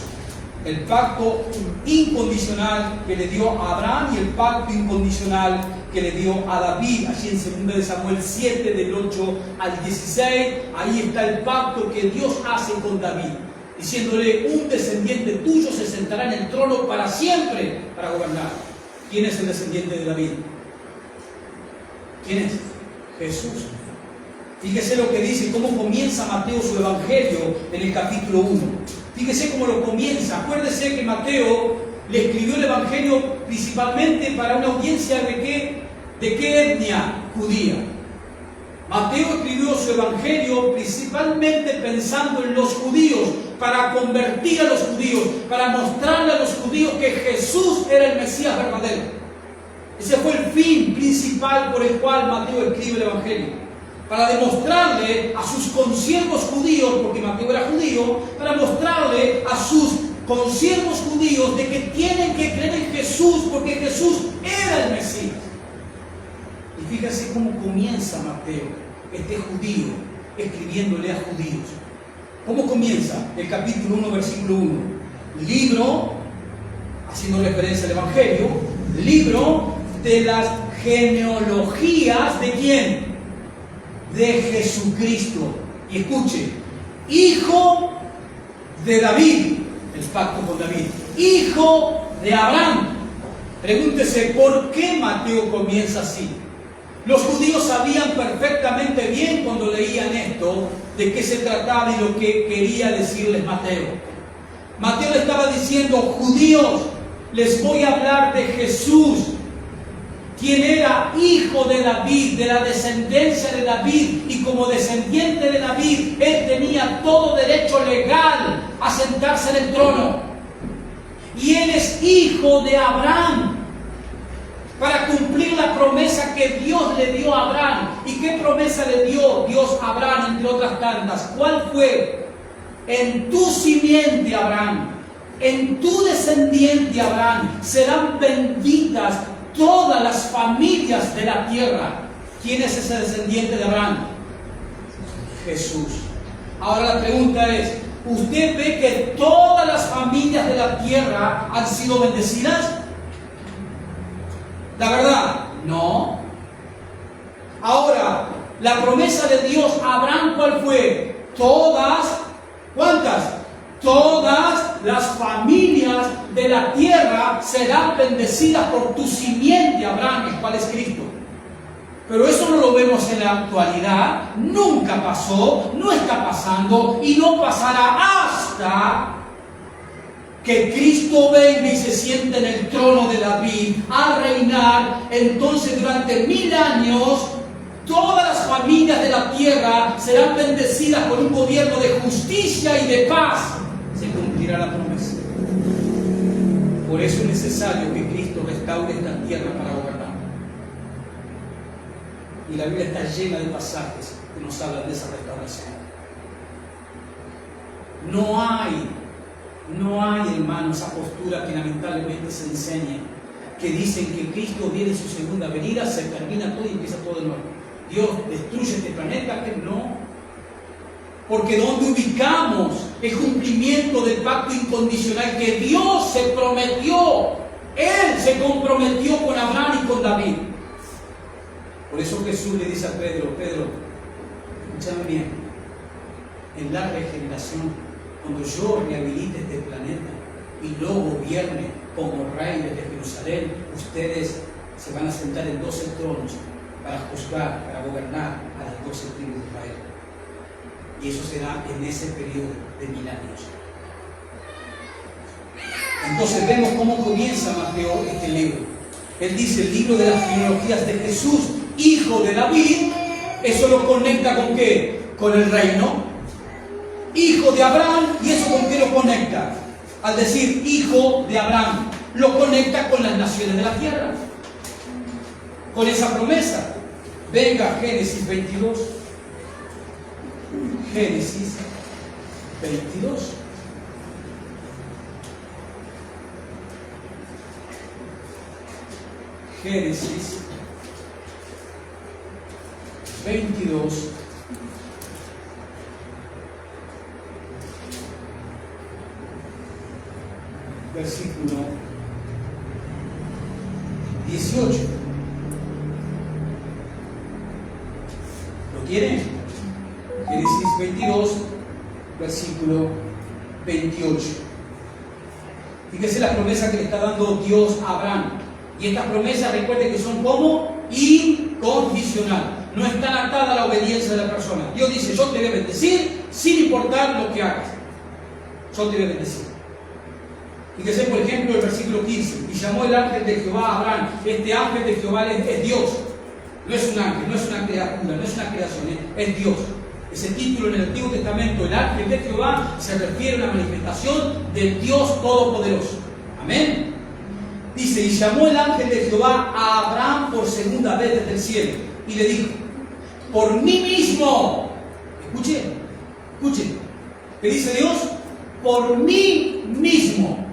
El pacto incondicional que le dio a Abraham y el pacto incondicional que le dio a David. Allí en 2 de Samuel 7, del 8 al 16, ahí está el pacto que Dios hace con David, diciéndole: un descendiente tuyo se sentará en el trono para siempre para gobernar. ¿Quién es el descendiente de David? ¿Quién es? Jesús. Fíjese lo que dice, cómo comienza Mateo su evangelio en el capítulo 1. Fíjese cómo lo comienza. Acuérdese que Mateo le escribió el evangelio principalmente para una audiencia de qué etnia judía. Mateo escribió su evangelio principalmente pensando en los judíos, para convertir a los judíos, para mostrarle a los judíos que Jesús era el Mesías verdadero. Ese fue el fin principal por el cual Mateo escribe el evangelio. Para demostrarle a sus consiervos judíos, porque Mateo era judío, para mostrarle a sus consiervos judíos de que tienen que creer en Jesús, porque Jesús era el Mesías. Y fíjense cómo comienza Mateo, este judío, escribiéndole a judíos. ¿Cómo comienza? El capítulo 1, versículo 1. Libro, haciendo referencia al Evangelio, libro de las genealogías ¿de quién? De Jesucristo. Y escuche, hijo de David, el pacto con David, hijo de Abraham. Pregúntese, ¿por qué Mateo comienza así? Los judíos sabían perfectamente bien cuando leían esto de qué se trataba y lo que quería decirles Mateo. Mateo le estaba diciendo: judíos, les voy a hablar de Jesús, quien era hijo de David, de la descendencia de David, y como descendiente de David, él tenía todo derecho legal a sentarse en el trono. Y él es hijo de Abraham, para cumplir la promesa que Dios le dio a Abraham. ¿Y qué promesa le dio Dios a Abraham, entre otras tantas? ¿Cuál fue? En tu simiente, Abraham, en tu descendiente, Abraham, serán benditas todas las familias de la tierra. ¿Quién es ese descendiente de Abraham? Jesús. Ahora la pregunta es, ¿usted ve que todas las familias de la tierra han sido bendecidas? La verdad, no. Ahora, la promesa de Dios a Abraham, ¿cuál fue? Todas, ¿cuántas? Todas las familias de la tierra serán bendecidas por tu simiente, Abraham, el cual es Cristo. Pero eso no lo vemos en la actualidad, nunca pasó, no está pasando y no pasará hasta que Cristo venga y se siente en el trono de David a reinar. Entonces durante 1000 años todas las familias de la tierra serán bendecidas por un gobierno de justicia y de paz. Se cumplirá la promesa. Por eso es necesario que Cristo restaure esta tierra para gobernar. Y la Biblia está llena de pasajes que nos hablan de esa restauración. No hay, hermanos, esa postura que lamentablemente se enseña, que dicen que Cristo viene en su segunda venida, se termina todo y empieza todo de nuevo. Dios destruye este planeta, que no. Porque ¿dónde ubicamos el cumplimiento del pacto incondicional que Dios se prometió? Él se se comprometió con Abraham y con David. Por eso Jesús le dice a Pedro, Pedro, escúchame bien, en la regeneración, cuando yo rehabilite este planeta y lo gobierne como rey desde Jerusalén, ustedes se van a sentar en 12 tronos para juzgar, para gobernar a las 12 tribus de Israel. Y eso será en ese periodo de 1000 años. Entonces vemos cómo comienza Mateo este libro. Él dice, el libro de las genealogías de Jesús, hijo de David. Eso lo conecta ¿con qué? Con el reino. Hijo de Abraham. ¿Y eso con qué lo conecta? Al decir hijo de Abraham, lo conecta con las naciones de la tierra, con esa promesa. Venga, Génesis 22. Génesis 22. Génesis 22. Versículo 18. ¿Lo tienen? Génesis 22, versículo 28. Fíjese la promesa que le está dando Dios a Abraham. Y estas promesas, recuerden que son como incondicional. No están atadas a la obediencia de la persona. Dios dice, yo te voy a bendecir sin importar lo que hagas. Yo te voy a bendecir. Fíjese, por ejemplo, el versículo 15. Y llamó el ángel de Jehová a Abraham. Este ángel de Jehová es Dios. No es un ángel, no es una criatura, no es una creación, es Dios. Ese título en el Antiguo Testamento, el ángel de Jehová, se refiere a una manifestación del Dios Todopoderoso. Amén. Dice, y llamó el ángel de Jehová a Abraham por segunda vez desde el cielo. Y le dijo, por mí mismo. Escuchen. ¿Qué dice Dios? Por mí mismo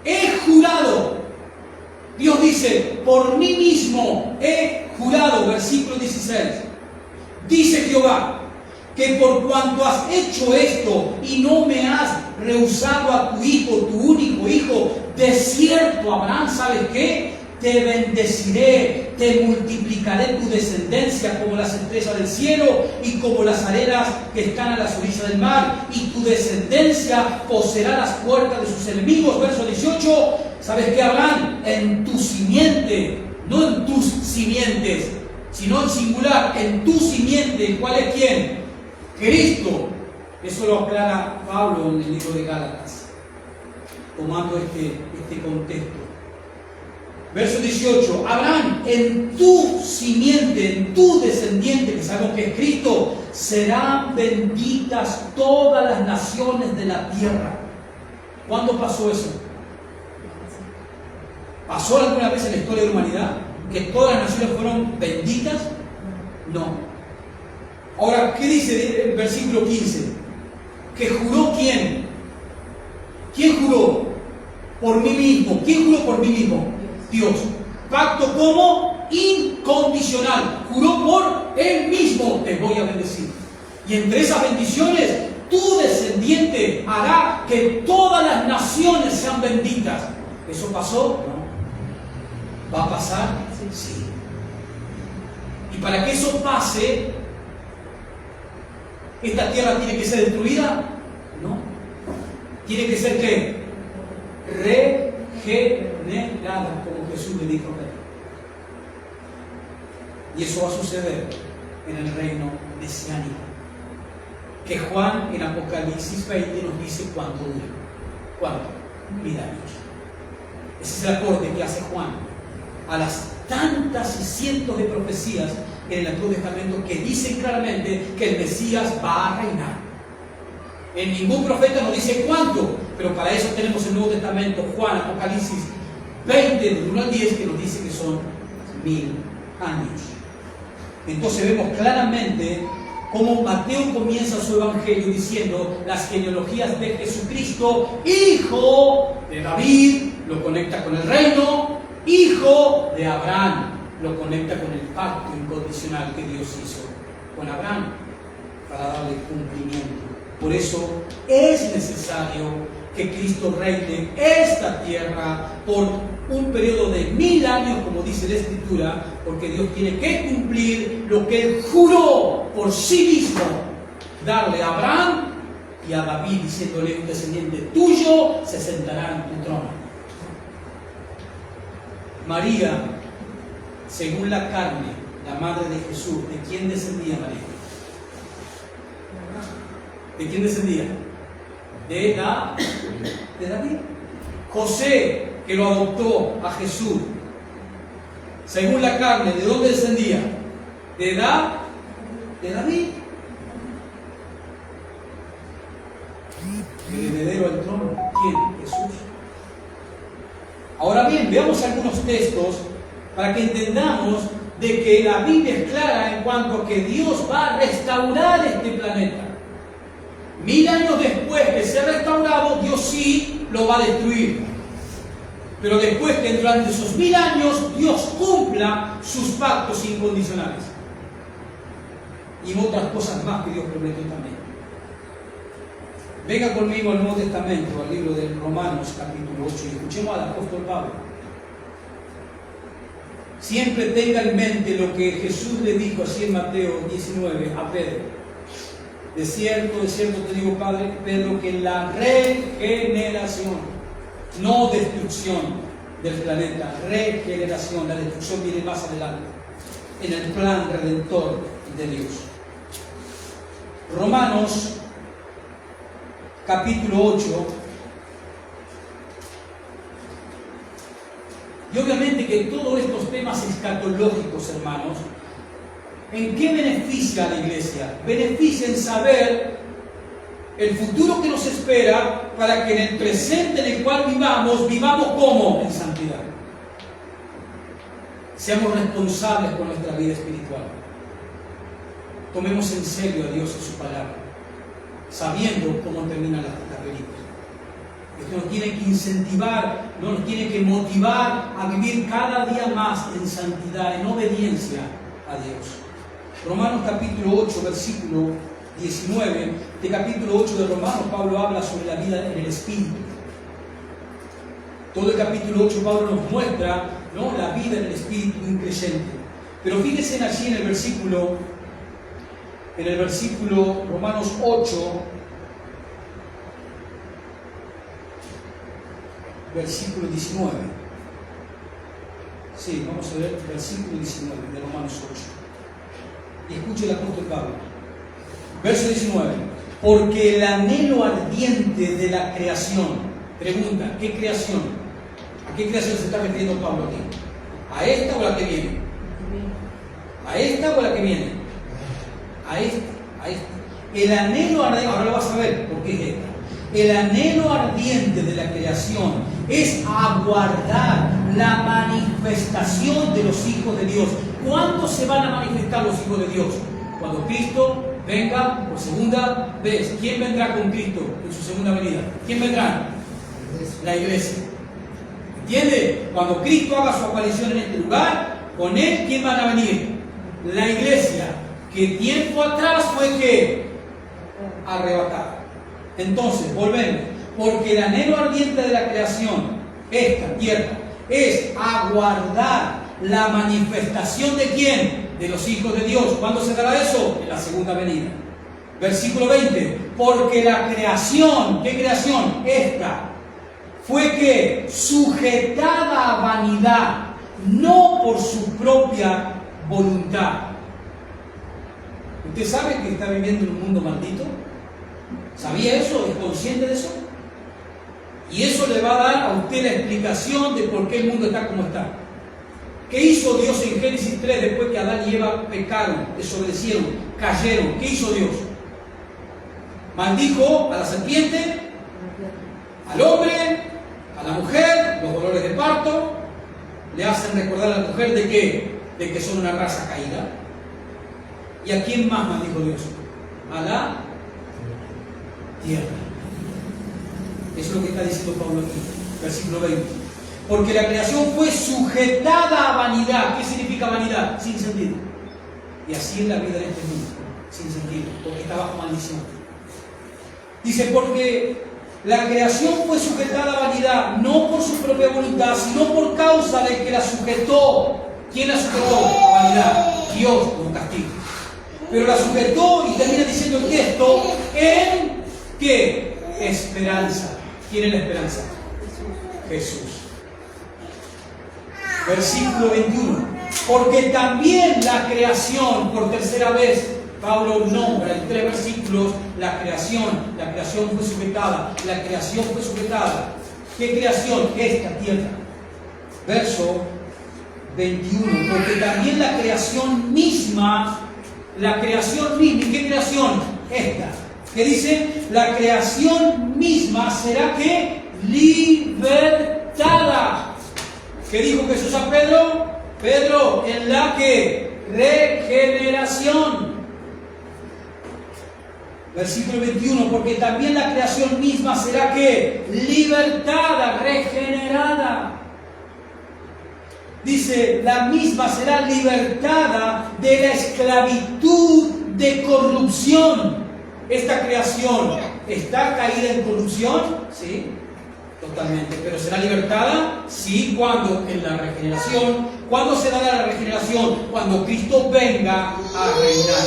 he jurado. Dios dice, por mí mismo he jurado, versículo 16. Dice Jehová, que por cuanto has hecho esto y no me has rehusado a tu hijo, tu único hijo, de cierto, Abraham, ¿sabes qué? Te bendeciré, te multiplicaré tu descendencia como las estrellas del cielo y como las arenas que están a las orillas del mar, y tu descendencia poseerá las puertas de sus enemigos. Verso 18, ¿sabes qué, Abraham? En tu simiente, no en tus simientes, sino en singular, en tu simiente. ¿Cuál es quién? Cristo. Eso lo aclara Pablo en el libro de Gálatas, tomando este contexto. Verso 18, Abraham, en tu simiente, en tu descendiente, que sabemos que es Cristo, serán benditas todas las naciones de la tierra. ¿Cuándo pasó eso? ¿Pasó alguna vez en la historia de la humanidad que todas las naciones fueron benditas? No. Ahora, ¿qué dice el versículo 15? ¿Que juró quién? ¿Quién juró? Por mí mismo. ¿Quién juró por mí mismo? Dios. Pacto como incondicional. Juró por Él mismo, te voy a bendecir. Y entre esas bendiciones, tu descendiente hará que todas las naciones sean benditas. ¿Eso pasó? No. ¿Va a pasar? Sí. Y para que eso pase, ¿esta tierra tiene que ser destruida? No. ¿Tiene que ser qué? Regenerada, como Jesús le dijo a Pedro. Y eso va a suceder en el reino mesiánico, que Juan en Apocalipsis 20 nos dice cuánto dura. ¿Cuánto? 1000 años. Ese es el aporte que hace Juan a las tantas y cientos de profecías en el Antiguo Testamento que dicen claramente que el Mesías va a reinar. En ningún profeta nos dice cuánto, pero para eso tenemos el Nuevo Testamento, Juan, Apocalipsis 20, del 1 al 10, que nos dice que son 1000 años. Entonces vemos claramente cómo Mateo comienza su evangelio diciendo las genealogías de Jesucristo, hijo de David, lo conecta con el reino, hijo de Abraham, lo conecta con el pacto incondicional que Dios hizo con Abraham para darle cumplimiento. Por eso es necesario que Cristo reine esta tierra por un periodo de 1000 años, como dice la Escritura, porque Dios tiene que cumplir lo que Él juró por sí mismo darle a Abraham y a David, diciéndole: un descendiente tuyo se sentará en tu trono. María, según la carne, la madre de Jesús, ¿de quién descendía María? ¿De quién descendía? De David. José, que lo adoptó a Jesús, según la carne, ¿de dónde descendía? De David. El heredero al trono, ¿quién? Jesús. Ahora bien, veamos algunos textos para que entendamos de que la Biblia es clara en cuanto a que Dios va a restaurar este planeta. 1000 años después que sea restaurado, Dios sí lo va a destruir. Pero después que durante esos 1000 años Dios cumpla sus pactos incondicionales. Y otras cosas más que Dios prometió también. Venga conmigo al Nuevo Testamento, al libro de Romanos capítulo 8, y escuchemos al apóstol Pablo. Siempre tenga en mente lo que Jesús le dijo así en Mateo 19 a Pedro. De cierto te digo, Padre, Pedro, que la regeneración, no destrucción del planeta, regeneración, la destrucción viene más adelante, en el plan redentor de Dios. Romanos capítulo 8, y obviamente que todos estos temas escatológicos, hermanos, ¿en qué beneficia a la iglesia? Beneficia en saber el futuro que nos espera para que en el presente en el cual vivamos como en santidad. Seamos responsables con nuestra vida espiritual. Tomemos en serio a Dios y su palabra, sabiendo cómo terminan las películas. Esto nos tiene que incentivar, nos tiene que motivar a vivir cada día más en santidad, en obediencia a Dios. Romanos capítulo 8, versículo 19. De capítulo 8 de Romanos, Pablo habla sobre la vida en el Espíritu. Todo el capítulo 8 Pablo nos muestra, ¿no?, la vida en el Espíritu de un creyente. Pero fíjense allí en el versículo Romanos 8, versículo 19. Sí, vamos a ver el versículo 19 de Romanos 8. Y escuche el apóstol Pablo. Verso 19. Porque el anhelo ardiente de la creación. Pregunta, ¿qué creación? ¿A qué creación se está refiriendo Pablo aquí? ¿A esta o a la que viene? ¿A esta o a la que viene? A esta. El anhelo ardiente, ahora lo vas a ver, ¿por qué es esta? El anhelo ardiente de la creación es aguardar la manifestación de los hijos de Dios. ¿Cuándo se van a manifestar los hijos de Dios? Cuando Cristo venga por segunda vez. ¿Quién vendrá con Cristo en su segunda venida? ¿Quién vendrá? La iglesia. ¿Entiende? Cuando Cristo haga su aparición en este lugar, con Él, ¿quién van a venir? La iglesia, que tiempo atrás fue que arrebatada. Entonces, volvemos. Porque el anhelo ardiente de la creación, esta tierra, es aguardar la manifestación de ¿quién? De los hijos de Dios. ¿Cuándo se dará eso? En la segunda venida. Versículo 20. Porque la creación, ¿qué creación? Esta, fue que sujetada a vanidad, no por su propia voluntad. ¿Usted sabe que está viviendo en un mundo maldito? ¿Sabía eso? ¿Es consciente de eso? Y eso le va a dar a usted la explicación de por qué el mundo está como está. ¿Qué hizo Dios en Génesis 3 después que Adán y Eva pecaron, desobedecieron, cayeron? ¿Qué hizo Dios? Maldijo a la serpiente, al hombre, a la mujer, los dolores de parto, le hacen recordar a la mujer de qué, de que son una raza caída. ¿Y a quién más maldijo Dios? A la tierra. Eso es lo que está diciendo Pablo aquí, versículo 20. Porque la creación fue sujetada a vanidad. ¿Qué significa vanidad? Sin sentido. Y así es la vida en este mundo, sin sentido, porque está bajo maldición. Dice, porque La creación fue sujetada a vanidad, no por su propia voluntad, sino por causa del que la sujetó. ¿Quién la sujetó? Vanidad. Dios como castigo. Pero la sujetó y termina diciendo el texto en ¿qué? Esperanza. ¿Quién es la esperanza? Jesús. Versículo 21. Porque también la creación, por tercera vez, Pablo nombra en 3 versículos la creación fue sujetada, la creación fue sujetada. ¿Qué creación? Esta tierra. Verso 21, porque también la creación misma, ¿y qué creación? Esta. ¿Qué dice? La creación misma será que libertada. ¿Qué dijo Jesús a Pedro? Pedro, en la que regeneración. Versículo 21, porque también la creación misma será que libertada, regenerada. Dice, la misma será libertada de la esclavitud de corrupción. Esta creación está caída en corrupción, ¿sí? Totalmente. Pero será libertada, sí, ¿cuándo? En la regeneración. ¿Cuándo se dará la regeneración? Cuando Cristo venga a reinar.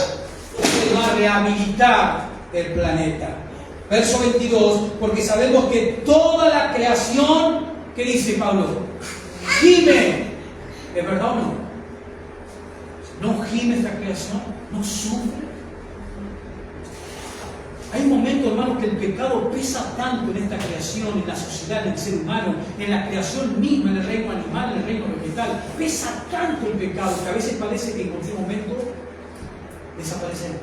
Se va a rehabilitar el planeta. Verso 22, porque sabemos que toda la creación, ¿qué dice Pablo? Gime. ¿Es verdad o no? ¿No gime esta creación? ¿No sufre? Hay momentos, hermanos, que el pecado pesa tanto en esta creación, en la sociedad, en el ser humano, en la creación misma, en el reino animal, en el reino vegetal. Pesa tanto el pecado que a veces parece que en cualquier momento desaparecemos.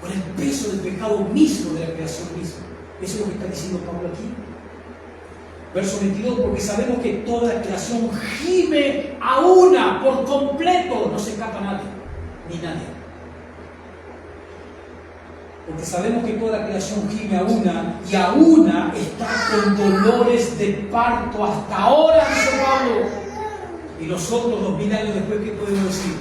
Con el peso del pecado mismo de la creación misma. Eso es lo que está diciendo Pablo aquí. Verso 22, porque sabemos que toda la creación gime a una por completo. No se escapa nadie, ni nadie. Porque sabemos que toda la creación gime a una, y a una está con dolores de parto hasta ahora, dice Pablo. Y nosotros, 2000 años después, ¿qué podemos decir?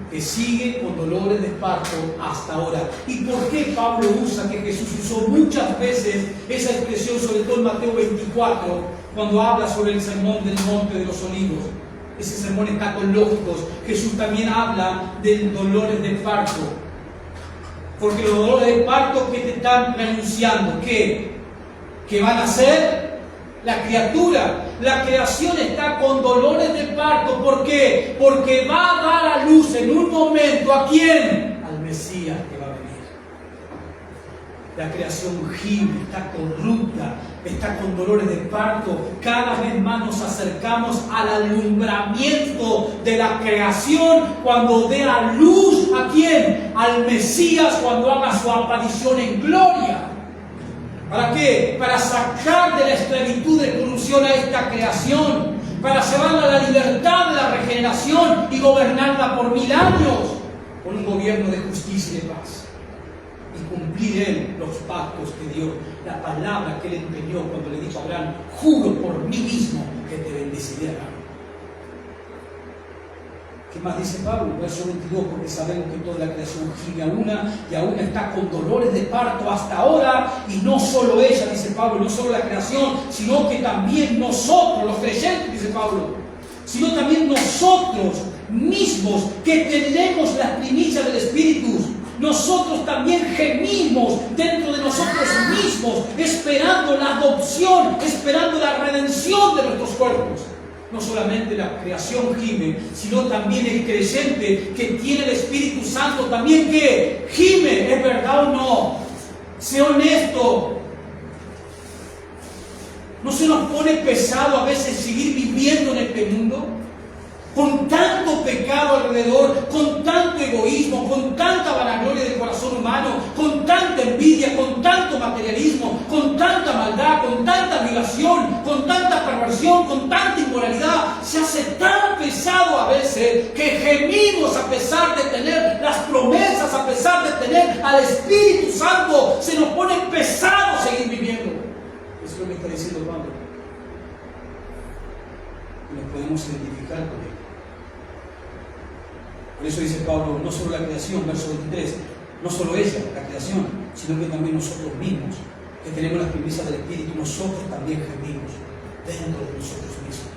Que sigue con dolores de parto hasta ahora. ¿Y por qué Pablo usa, que Jesús usó muchas veces esa expresión, sobre todo en Mateo 24, cuando habla sobre el sermón del Monte de los Olivos? Ese sermón está con lógicos. Jesús también habla de dolores de parto. Porque los dolores de parto, ¿qué te están anunciando? ¿Qué van a ser? La criatura, la creación está con dolores de parto. ¿Por qué? Porque va a dar a luz en un momento, ¿a quién? Al Mesías que va a venir. La creación gime, está corrupta, está con dolores de parto. Cada vez más nos acercamos al alumbramiento de la creación cuando dé a luz, ¿a quién? Al Mesías, cuando haga su aparición en gloria. ¿Para qué? Para sacar de la esclavitud de corrupción a esta creación, para llevarla a la libertad de la regeneración y gobernarla por 1000 años con un gobierno de justicia y de paz. Y cumplir Él los pactos que dio, la palabra que Él empeñó cuando le dijo a Abraham: juro por mí mismo que te bendeciré, Abraham. ¿Qué más dice Pablo? Verso 22, porque sabemos que toda la creación gime a una, y aún está con dolores de parto hasta ahora, y no solo ella, dice Pablo, no solo la creación, sino que también nosotros, los creyentes, dice Pablo, sino también nosotros mismos, que tenemos las primicias del Espíritu. Nosotros también gemimos dentro de nosotros mismos, esperando la adopción, esperando la redención de nuestros cuerpos. No solamente la creación gime, sino también el creyente que tiene el Espíritu Santo también que gime. ¿Es verdad o no? Sé honesto. ¿No se nos pone pesado a veces seguir viviendo en este mundo? Con tanto pecado alrededor, con tanto egoísmo, con tanta vanagloria del corazón humano, con tanta envidia, con tanto materialismo, con tanta maldad, con tanta violación, con tanta perversión, con tanta inmoralidad. Se hace tan pesado a veces que gemimos a pesar de tener las promesas, a pesar de tener al Espíritu Santo. Se nos pone pesado seguir viviendo. Eso es lo que está diciendo Pablo. Y nos podemos identificar con él. Por eso dice Pablo, no solo la creación, verso 23, no solo ella, la creación, sino que también nosotros mismos, que tenemos las primicias del Espíritu, nosotros también gemimos dentro de nosotros mismos.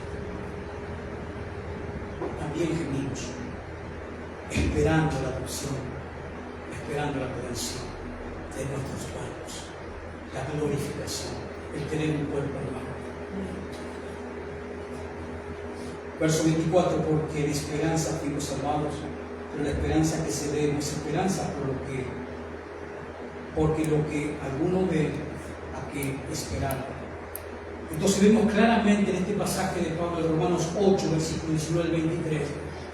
También gemimos, esperando la adopción, esperando la redención de nuestros cuerpos, la glorificación, el tener un cuerpo nuevo. Verso 24, porque de esperanza fuimos salvados, pero la esperanza que se ve no es esperanza porque lo que alguno ve, a que esperar. Entonces vemos claramente en este pasaje de Pablo de Romanos 8, versículo 19 al 23,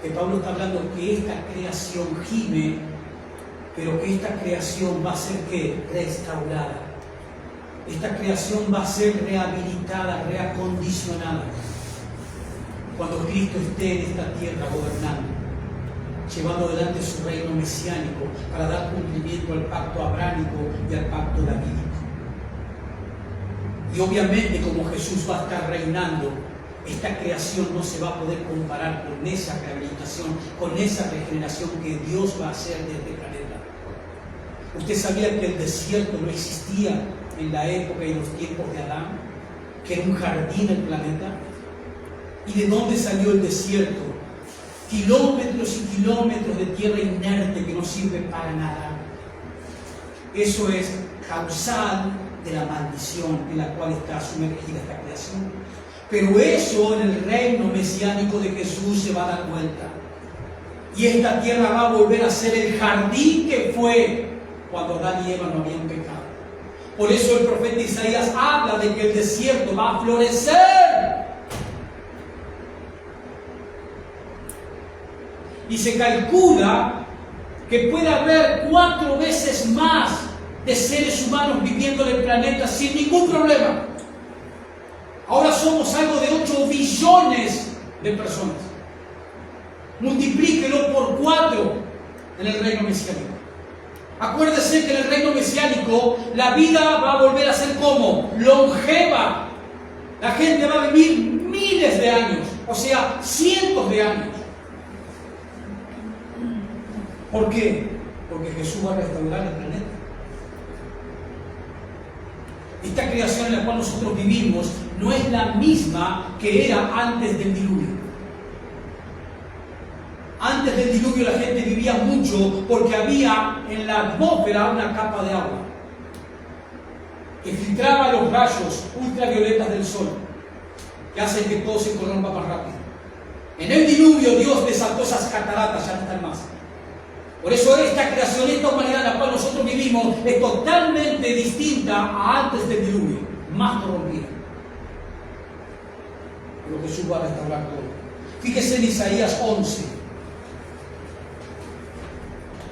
que Pablo está hablando que esta creación gime, pero que esta creación va a ser ¿qué? Restaurada. Esta creación va a ser rehabilitada, reacondicionada, cuando Cristo esté en esta tierra gobernando, llevando adelante su reino mesiánico para dar cumplimiento al pacto abrámico y al pacto davídico. Y obviamente, como Jesús va a estar reinando, esta creación no se va a poder comparar con esa rehabilitación, con esa regeneración que Dios va a hacer de este planeta. ¿Usted sabía que el desierto no existía en la época y en los tiempos de Adán? Que era un jardín el planeta. ¿Y de dónde salió el desierto? Kilómetros y kilómetros de tierra inerte que no sirve para nada. Eso es causal de la maldición en la cual está sumergida esta creación. Pero eso en el reino mesiánico de Jesús se va a dar vuelta. Y esta tierra va a volver a ser el jardín que fue cuando Adán y Eva no habían pecado. Por eso el profeta Isaías habla de que el desierto va a florecer. Y se calcula que puede haber 4 veces más de seres humanos viviendo en el planeta sin ningún problema. Ahora somos algo de 8 billones de personas. Multiplíquelo por 4 en el reino mesiánico. Acuérdese que en el reino mesiánico la vida va a volver a ser como longeva. La gente va a vivir miles de años, o sea, cientos de años. ¿Por qué? Porque Jesús va a restaurar el planeta. Esta creación en la cual nosotros vivimos no es la misma que era antes del diluvio. Antes del diluvio la gente vivía mucho porque había en la atmósfera una capa de agua que filtraba los rayos ultravioletas del sol, que hacen que todo se corrompa más rápido. En el diluvio Dios desató esas cataratas, ya no están más. Por eso esta creación, esta humanidad en la cual nosotros vivimos es totalmente distinta a antes del diluvio, más corrompida. Pero Jesús va a restaurar todo. Fíjese en Isaías 11.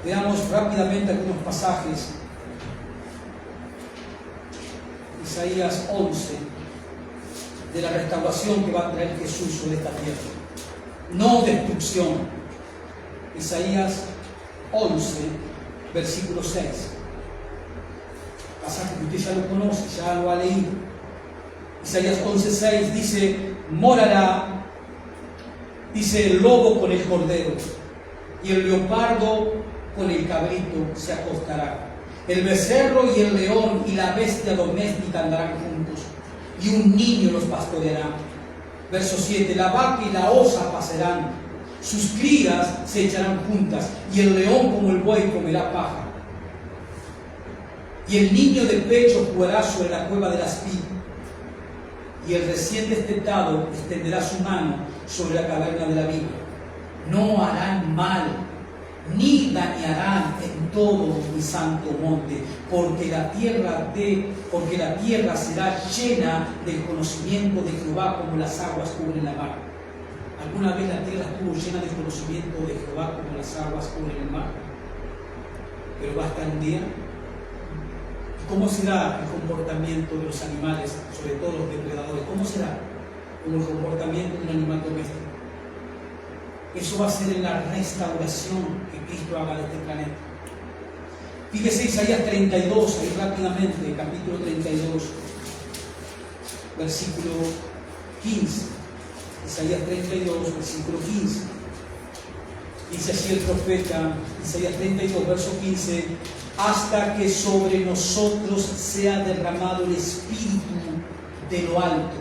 Veamos rápidamente algunos pasajes. Isaías 11, de la restauración que va a traer Jesús sobre esta tierra. No destrucción. Isaías 11, versículo 6. Pasaje que usted ya lo conoce, ya lo ha leído. Isaías 11, 6 dice: morará, dice, el lobo con el cordero, y el leopardo con el cabrito se acostará. El becerro y el león y la bestia doméstica andarán juntos, y un niño los pastoreará. Verso 7: la vaca y la osa pasarán, sus crías se echarán juntas, y el león como el buey comerá paja. Y el niño de pecho jugará sobre la cueva de las pi, y el recién destetado extenderá su mano sobre la caverna de la viga. No harán mal, ni dañarán en todo mi santo monte, porque la tierra será llena del conocimiento de Jehová como las aguas cubren la mar. ¿Alguna vez la tierra estuvo llena de conocimiento de Jehová como las aguas cubren el mar? Pero va a estar un día. ¿Cómo será el comportamiento de los animales, sobre todo los depredadores? ¿Cómo será? Como el comportamiento de un animal doméstico. Eso va a ser en la restauración que Cristo haga de este planeta. Fíjese Isaías 32, ahí rápidamente, capítulo 32, versículo 15. Isaías 32, versículo 15. Dice así el profeta, Isaías 32, verso 15, hasta que sobre nosotros sea derramado el Espíritu de lo alto.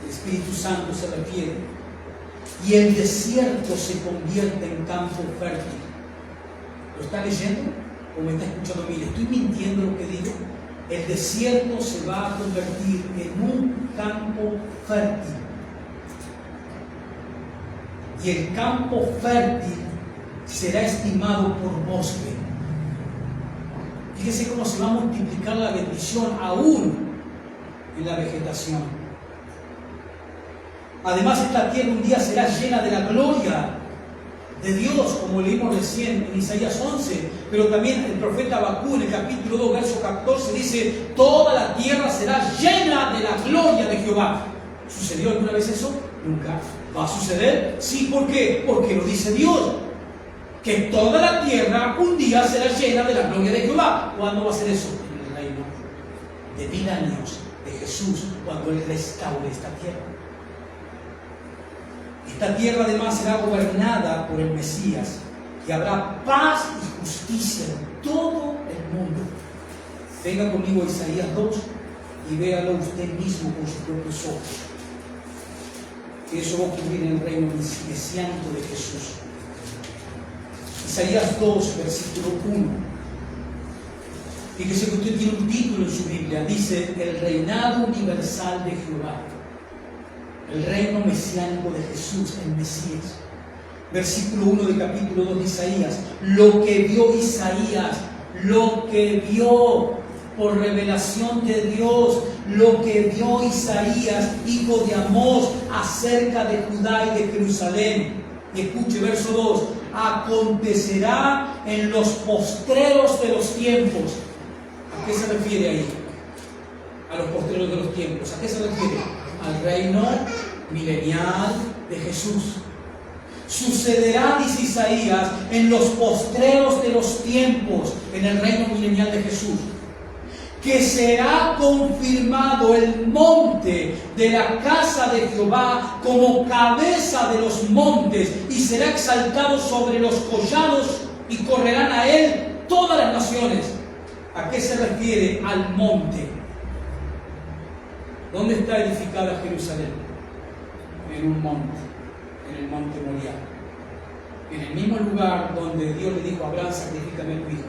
El Espíritu Santo se refiere. Y el desierto se convierte en campo fértil. ¿Lo está leyendo o me está escuchando? Mire, ¿estoy mintiendo lo que digo? El desierto se va a convertir en un campo fértil. Y el campo fértil será estimado por bosque. Fíjese cómo se va a multiplicar la bendición aún en la vegetación. Además, esta tierra un día será llena de la gloria de Dios, como leímos recién en Isaías 11, pero también el profeta Habacuc en el capítulo 2, verso 14 dice, toda la tierra será llena de la gloria de Jehová. ¿Sucedió alguna vez eso? Nunca. ¿Va a suceder? Sí, ¿por qué? Porque lo dice Dios, que toda la tierra un día será llena de la gloria de Jehová. ¿Cuándo va a ser eso? En el reino de 1000 años de Jesús, cuando Él restaure esta tierra. Esta tierra además será gobernada por el Mesías, y habrá paz y justicia en todo el mundo. Venga conmigo a Isaías 2 y véalo usted mismo con sus propios ojos. Que eso va a ocurrir en el reino mesiánico de Jesús. Isaías 2, versículo 1. Fíjese que usted tiene un título en su Biblia. Dice, el reinado universal de Jehová. El reino mesiánico de Jesús, el Mesías. Versículo 1 del capítulo 2 de Isaías. Lo que vio Isaías, lo que vio por revelación de Dios, lo que vio Isaías, hijo de Amós, acerca de Judá y de Jerusalén. Y escuche, verso 2. Acontecerá en los postreros de los tiempos. ¿A qué se refiere ahí? A los postreros de los tiempos. ¿A qué se refiere? Al reino milenial de Jesús. Sucederá, dice Isaías, en los postreros de los tiempos, en el reino milenial de Jesús, que será confirmado el monte de la casa de Jehová como cabeza de los montes, y será exaltado sobre los collados, y correrán a él todas las naciones. ¿A qué se refiere? Al monte. ¿Dónde está edificada Jerusalén? En un monte, en el monte Moriah. En el mismo lugar donde Dios le dijo a Abraham, sacrifícame a tu hijo.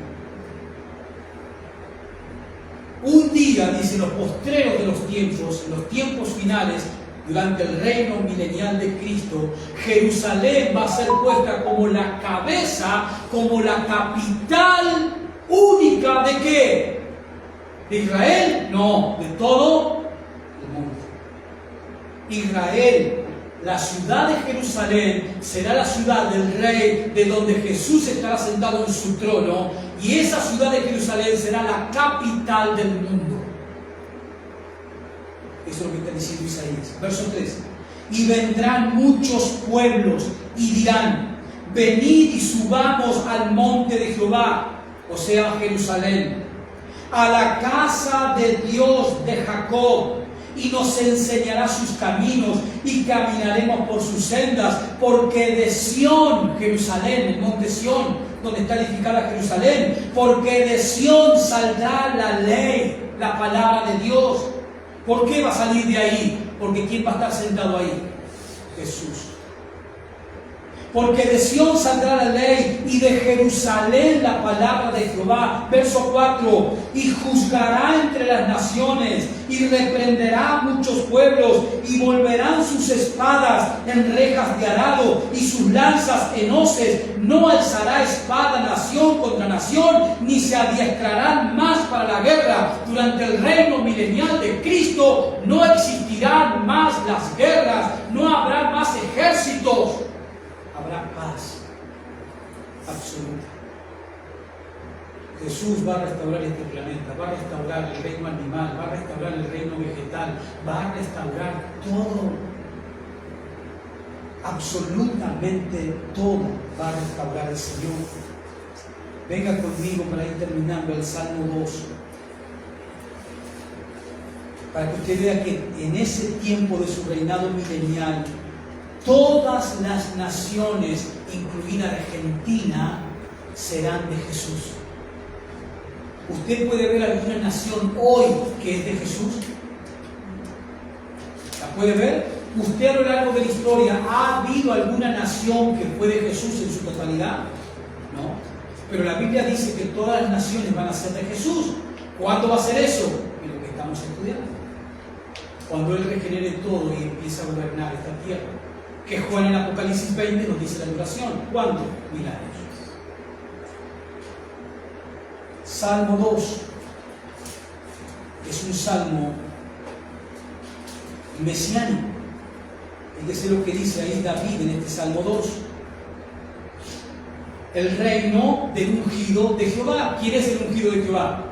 Un día, dice, los postreros de los tiempos, en los tiempos finales, durante el reino milenial de Cristo, Jerusalén va a ser puesta como la cabeza, como la capital única ¿de qué? ¿De Israel? No, de todo el mundo. Israel, la ciudad de Jerusalén, será la ciudad del Rey, de donde Jesús estará sentado en su trono, y esa ciudad de Jerusalén será la capital del mundo. Eso es lo que está diciendo Isaías. Verso 3. Y vendrán muchos pueblos y dirán, venid y subamos al monte de Jehová, o sea, a Jerusalén, a la casa de Dios de Jacob, y nos enseñará sus caminos, y caminaremos por sus sendas, porque de Sión, Jerusalén, el monte Sión, donde está edificada Jerusalén, porque de Sión saldrá la ley, la palabra de Dios. ¿Por qué va a salir de ahí? Porque ¿quién va a estar sentado ahí? Jesús. Porque de Sión saldrá la ley, y de Jerusalén la palabra de Jehová. Verso 4. Y juzgará entre las naciones, y reprenderá a muchos pueblos, y volverán sus espadas en rejas de arado, y sus lanzas en hoces. No alzará espada nación contra nación, ni se adiestrarán más para la guerra. Durante el reino milenial de Cristo no existirán más las guerras, no habrá más ejércitos. Habrá paz absoluta. Jesús va a restaurar este planeta, va a restaurar el reino animal, va a restaurar el reino vegetal, va a restaurar todo. Absolutamente todo va a restaurar el Señor. Venga conmigo para ir terminando el Salmo 2. Para que usted vea que en ese tiempo de su reinado milenial, Todas las naciones, incluida Argentina, serán de Jesús. ¿Usted puede ver alguna nación hoy que es de Jesús? ¿La puede ver? ¿Usted a lo largo de la historia ha habido alguna nación que fue de Jesús en su totalidad? No. Pero la Biblia dice que todas las naciones van a ser de Jesús. ¿Cuándo va a ser eso? En lo que estamos estudiando. Cuando Él regenere todo y empiece a gobernar esta tierra. Que Juan en Apocalipsis 20 nos dice la duración. ¿Cuándo? 1000 años. Salmo 2 es un salmo mesiánico. Fíjese lo que dice ahí David en este Salmo 2. El reino del ungido de Jehová. ¿Quién es el ungido de Jehová?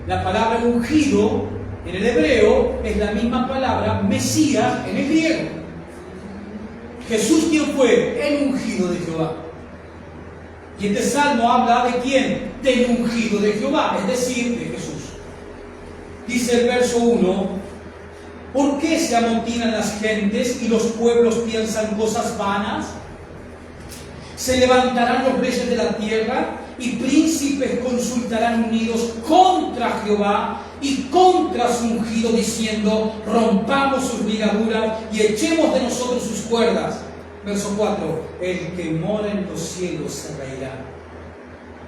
La palabra ungido en el hebreo es la misma palabra Mesías en el griego. Jesús, ¿quién fue? El ungido de Jehová. Y este salmo habla de quién? Del ungido de Jehová, es decir, de Jesús. Dice el verso 1: ¿por qué se amotinan las gentes y los pueblos piensan cosas vanas? Se levantarán los reyes de la tierra y príncipes consultarán unidos contra Jehová y contra su ungido, diciendo: rompamos sus ligaduras y echemos de nosotros sus cuerdas. Verso 4: el que mora en los cielos se reirá.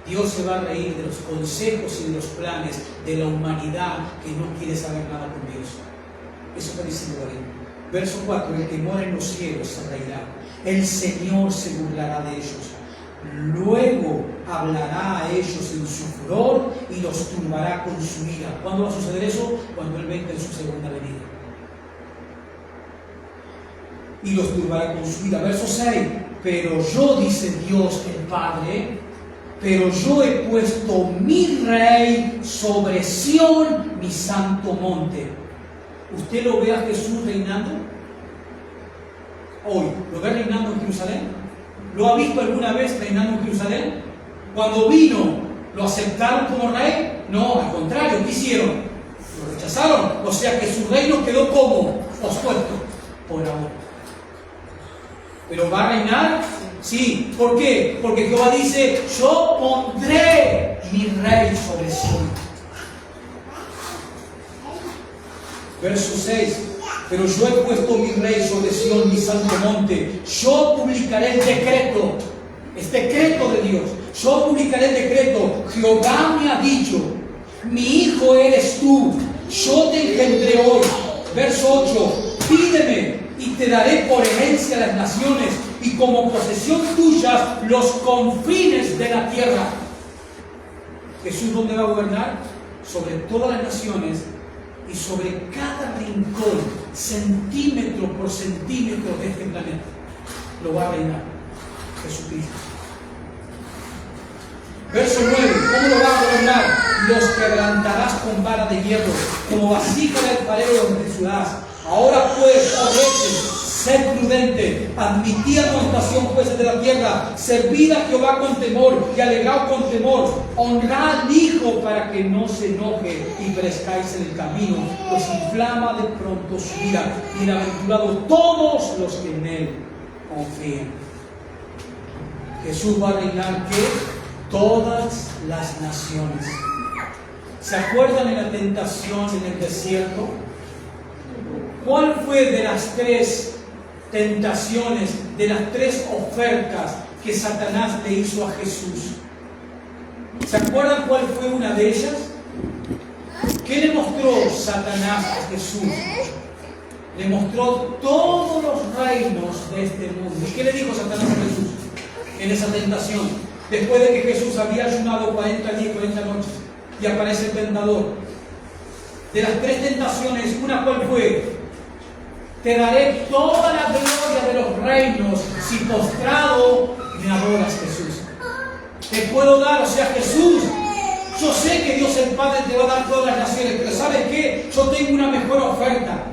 Dios se va a reír de los consejos y de los planes de la humanidad que no quiere saber nada con Dios. Eso está diciendo David. Verso 4: el que mora en los cielos se reirá. El Señor se burlará de ellos. Luego hablará a ellos en su furor y los turbará con su ira. ¿Cuándo va a suceder eso? Cuando Él venga en su segunda venida. Y los turbará con su ira. Verso 6: pero yo, dice Dios el Padre, pero yo he puesto mi rey sobre Sión, mi santo monte. ¿Usted lo ve a Jesús reinando? Hoy, ¿lo ve reinando en Jerusalén? ¿Lo ha visto alguna vez reinando en Jerusalén? Cuando vino, ¿lo aceptaron como rey? No, al contrario, ¿qué hicieron? Lo rechazaron. O sea que su reino quedó como pospuesto por ahora. ¿Pero va a reinar? Sí. ¿Por qué? Porque Jehová dice: yo pondré mi rey sobre Sion. Verso 6: pero yo he puesto mi rey sobre Sion, mi santo monte. Yo publicaré el decreto. Es decreto de Dios. Yo publicaré el decreto. Jehová me ha dicho: mi hijo eres tú. Yo te engendré hoy. Verso 8: pídeme y te daré por herencia las naciones y como posesión tuya los confines de la tierra. Jesús, ¿dónde va a gobernar? Sobre todas las naciones y sobre cada rincón, centímetro por centímetro de este planeta. Lo va a reinar Jesucristo. Verso 9: ¿cómo lo va a gobernar? Los quebrantarás con vara de hierro, como vasija de alfarero los destruirás. Ahora pues, oh reyes, sed prudente, admitid amonestación, jueces de la tierra, servid a Jehová con temor y alegraos con temor, honrad al Hijo para que no se enoje y perezcáis en el camino, pues inflama de pronto su ira. Bienaventurados todos los que en Él confían. Jesús va a reinar ¿qué? Todas las naciones. ¿Se acuerdan en la tentación en el desierto? ¿Cuál fue de las tres tentaciones, de las tres ofertas que Satanás le hizo a Jesús? ¿Se acuerdan cuál fue una de ellas? ¿Qué le mostró Satanás a Jesús? Le mostró todos los reinos de este mundo. ¿Y qué le dijo Satanás a Jesús en esa tentación? Después de que Jesús había ayunado 40 días y 40 noches y aparece el tentador. De las tres tentaciones, ¿una cuál fue? Te daré toda la gloria de los reinos si postrado me adoras, Jesús. Te puedo dar, o sea, Jesús, yo sé que Dios el Padre te va a dar todas las naciones, pero ¿sabes qué? Yo tengo una mejor oferta.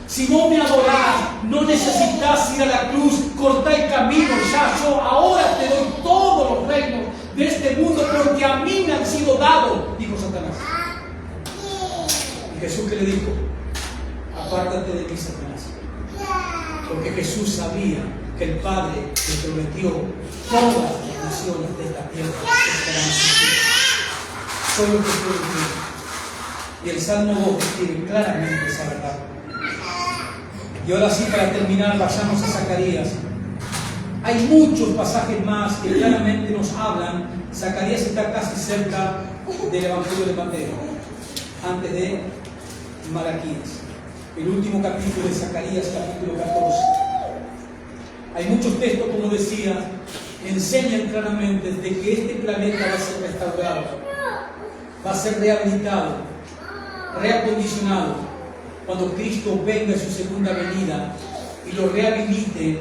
Si vos me adorás, no necesitas ir a la cruz, cortar el camino, ya yo ahora te doy todos los reinos de este mundo porque a mí me han sido dados, dijo Satanás. Y Jesús, ¿qué le dijo? Apártate de mí, Satanás. Porque Jesús sabía que el Padre le prometió todas las naciones de esta tierra estarán a sus pies. Solo que puede ver. Y el Salmo 2 describe claramente esa verdad. Y ahora sí, para terminar, vayamos a Zacarías. Hay muchos pasajes más que claramente nos hablan. Zacarías está casi cerca del Evangelio de Mateo, antes de Malaquías. El último capítulo de Zacarías, capítulo 14. Hay muchos textos, como decía, que enseñan claramente de que este planeta va a ser restaurado, va a ser rehabilitado, reacondicionado, cuando Cristo venga en su segunda venida y lo rehabilite,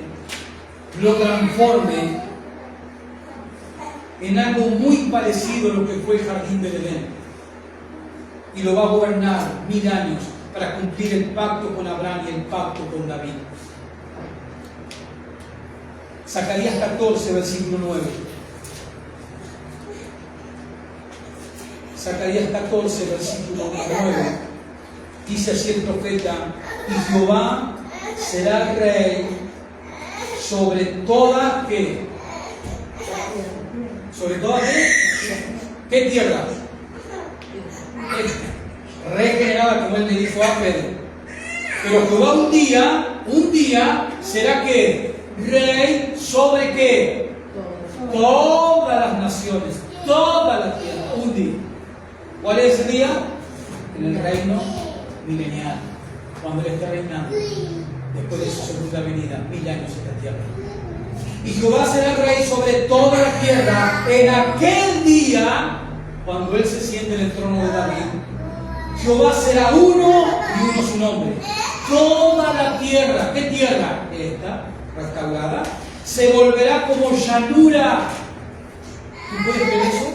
lo transforme en algo muy parecido a lo que fue el jardín del Edén, y lo va a gobernar 1000 años para cumplir el pacto con Abraham y el pacto con David. Zacarías 14, versículo 9. Zacarías 14, versículo 9. Dice así el profeta: y Jehová será rey sobre toda, ¿qué? ¿Sobre toda qué? ¿Qué tierra? Regenerada, como él le dijo a Pedro. Pero Jehová un día será ¿qué? Rey sobre ¿qué? Todas las naciones, toda la tierra, un día. ¿Cuál es ese día? En el reino milenial, cuando él esté reinando, después de su segunda venida, 1000 años en la tierra. Y Jehová será rey sobre toda la tierra en aquel día, cuando él se siente en el trono de David. Jehová será uno y uno su nombre. Toda la tierra, ¿qué tierra? Esta, restaurada, se volverá como llanura. ¿Tú puedes ver eso?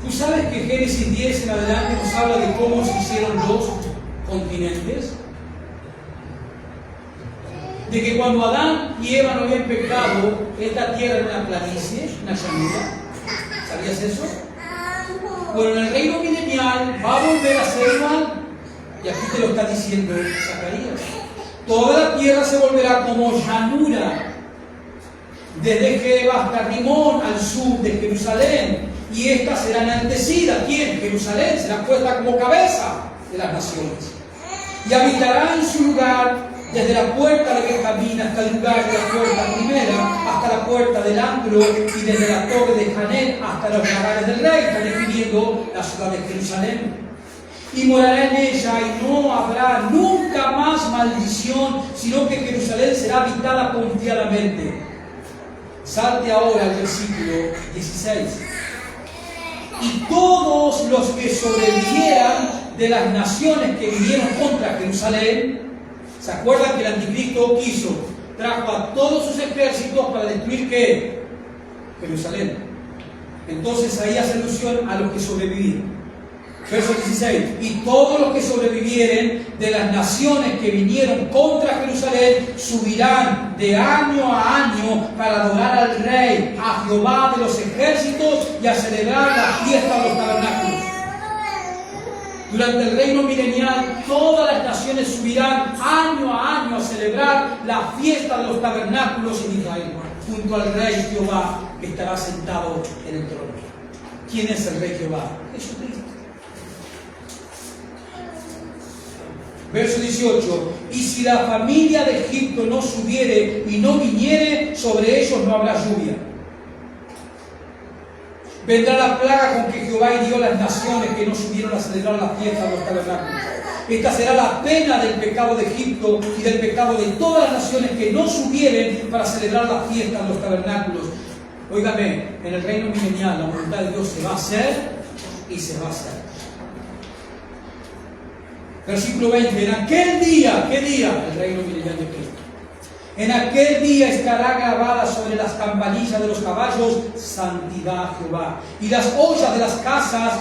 ¿Tú sabes que Génesis 10 en adelante nos habla de cómo se hicieron los continentes? De que cuando Adán y Eva no habían pecado, esta tierra era una planicie, una llanura. ¿Sabías eso? Bueno, en el reino milenial va a volver a ser igual. Y aquí te lo está diciendo Zacarías. Toda la tierra se volverá como llanura, desde Jeba hasta Rimón, al sur de Jerusalén. Y esta será enaltecida. ¿Quién? Jerusalén será puesta como cabeza de las naciones. Y habitará en su lugar desde la puerta de Benjamín hasta el lugar de la puerta primera, hasta la puerta del ángulo, y desde la torre de Janel hasta los lagares del rey. Está definiendo la ciudad de Jerusalén. Y morará en ella, y no habrá nunca más maldición, sino que Jerusalén será habitada confiadamente. Salte ahora al versículo 16. Y todos los que sobrevivieran de las naciones que vinieron contra Jerusalén, ¿se acuerdan que el anticristo trajo a todos sus ejércitos para destruir qué? Jerusalén. Entonces ahí hace alusión a los que sobrevivían. Verso 16. Y todos los que sobrevivieren de las naciones que vinieron contra Jerusalén subirán de año a año para adorar al Rey, a Jehová de los ejércitos, y a celebrar la fiesta de los tabernáculos. Durante el reino milenial, todas las naciones subirán año a año a celebrar la fiesta de los tabernáculos en Israel, junto al Rey Jehová que estará sentado en el trono. ¿Quién es el Rey Jehová? Jesucristo. Verso 18. Y si la familia de Egipto no subiere y no viniere, sobre ellos no habrá lluvia. Vendrá la plaga con que Jehová hirió las naciones que no subieron a celebrar la fiesta de los tabernáculos. Esta será la pena del pecado de Egipto y del pecado de todas las naciones que no subieren para celebrar la fiesta de los tabernáculos. Óigame, en el reino milenial la voluntad de Dios se va a hacer y se va a hacer. Versículo 20. En aquel día, ¿qué día? El reino milenial de Cristo. En aquel día estará grabada sobre las campanillas de los caballos: santidad a Jehová. Y las ollas de las casas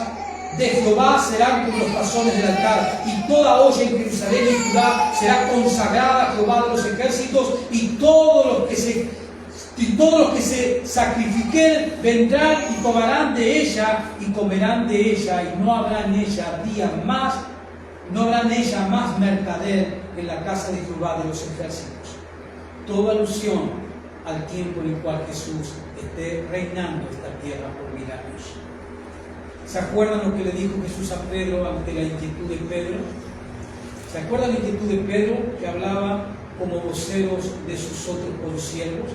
de Jehová serán como los tazones del altar. Y toda olla en Jerusalén y Judá será consagrada a Jehová de los ejércitos. Y todos los que se sacrifiquen vendrán y tomarán de ella y comerán de ella. Y no habrá en ella día más No habrá en ella más mercader en la casa de Jehová de los ejércitos. Toda alusión al tiempo en el cual Jesús esté reinando esta tierra por 1000 años. ¿Se acuerdan lo que le dijo Jesús a Pedro ante la inquietud de Pedro? ¿Se acuerdan la inquietud de Pedro, que hablaba como voceros de sus otros consiervos,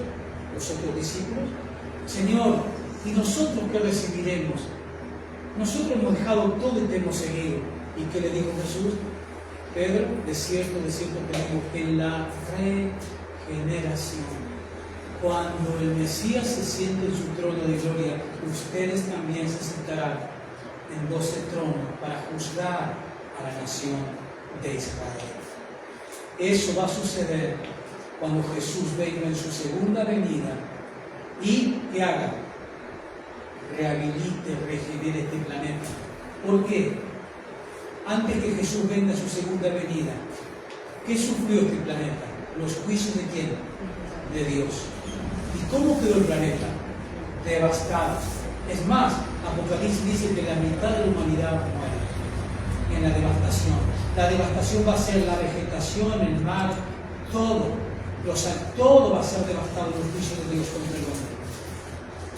los otros discípulos? Señor, ¿y nosotros qué recibiremos? Nosotros hemos dejado todo y te hemos seguido. ¿Y qué le dijo Jesús? Pedro, de cierto te digo, en la regeneración, cuando el Mesías se siente en su trono de gloria, ustedes también se sentarán en 12 tronos para juzgar a la nación de Israel. Eso va a suceder cuando Jesús venga en su segunda venida y que haga, rehabilite, regenere este planeta. ¿Por qué? Antes que Jesús venga en su segunda venida, ¿qué sufrió este planeta? ¿Los juicios de quién? De Dios. ¿Y cómo quedó el planeta? Devastado. Es más, Apocalipsis dice que la mitad de la humanidad muere en la devastación. La devastación va a ser la vegetación, el mar, todo va a ser devastado en los juicios de Dios contra el hombre.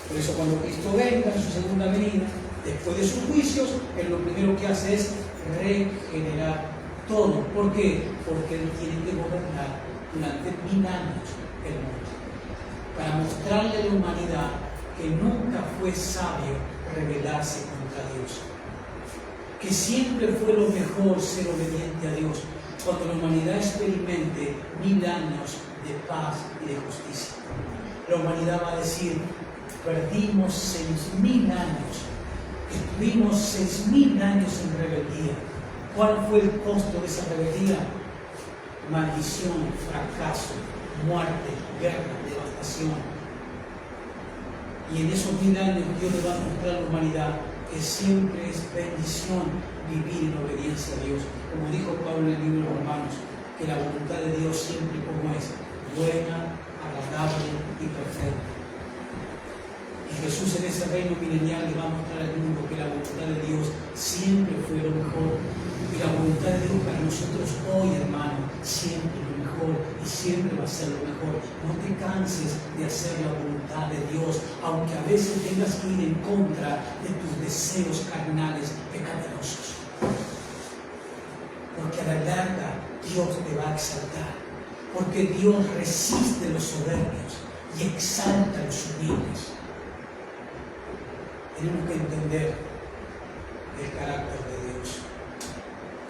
Por eso cuando Cristo venga en su segunda venida, después de sus juicios, Él lo primero que hace es regenerar todo. ¿Por qué? Porque Él tiene que gobernar durante 1000 años el mundo, para mostrarle a la humanidad que nunca fue sabio rebelarse contra Dios, que siempre fue lo mejor ser obediente a Dios, cuando la humanidad experimente 1000 años de paz y de justicia. La humanidad va a decir, perdimos 6000 años, estuvimos 6000 años en rebeldía. ¿Cuál fue el costo de esa rebeldía? Maldición, fracaso, muerte, guerra, devastación. Y en esos 1000 años Dios le va a mostrar a la humanidad que siempre es bendición vivir en obediencia a Dios. Como dijo Pablo en el libro de Romanos, que la voluntad de Dios siempre como es, buena, agradable y perfecta. Y Jesús en ese reino milenial le va a mostrar al mundo que la voluntad de Dios siempre fue lo mejor. Y la voluntad de Dios para nosotros hoy, hermano, siempre lo mejor y siempre va a ser lo mejor. No te canses de hacer la voluntad de Dios, aunque a veces tengas que ir en contra de tus deseos carnales pecaminosos. Porque a la larga Dios te va a exaltar. Porque Dios resiste a los soberbios y exalta a los humildes. Tenemos que entender el carácter de Dios.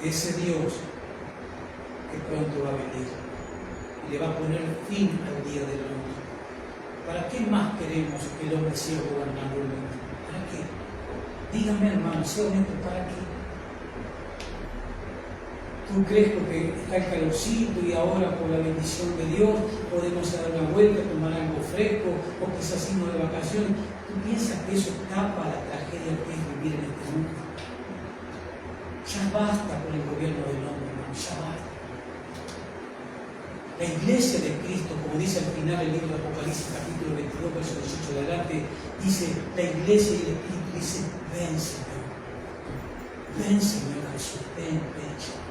Ese Dios que pronto va a venir y le va a poner fin al día del hombre. ¿Para qué más queremos que el hombre siga gobernando el mundo? ¿Para qué? Dígame, hermano, sea honesto, ¿para qué? ¿Tú crees que está el calorcito y ahora por la bendición de Dios podemos dar una vuelta, tomar algo fresco o quizás irnos de vacaciones? ¿Tú piensas que eso tapa la tragedia que es vivir en este mundo? Ya basta con el gobierno del hombre, hermano, ya basta. La iglesia de Cristo, como dice al final el libro de Apocalipsis, capítulo 22, verso 18 de adelante, dice, la iglesia y el Espíritu dice, ven Señor. Ven Señor Jesús, ven, ven Señor.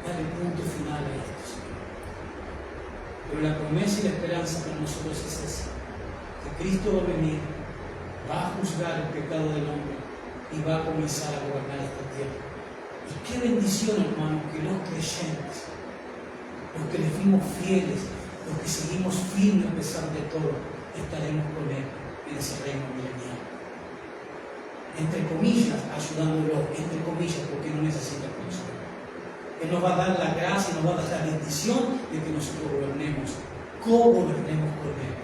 Dale punto final a esto, Señor. Pero la promesa y la esperanza para nosotros es esa, que Cristo va a venir, va a juzgar el pecado del hombre y va a comenzar a gobernar esta tierra. Y qué bendición, hermano, que los creyentes, los que le fuimos fieles, los que seguimos firmes a pesar de todo, estaremos con Él en ese reino milenial. Entre comillas, ayudándolo, entre comillas, porque no necesita consuelo. Él nos va a dar la gracia, nos va a dar la bendición de que nosotros gobernemos, co-gobernemos con Él.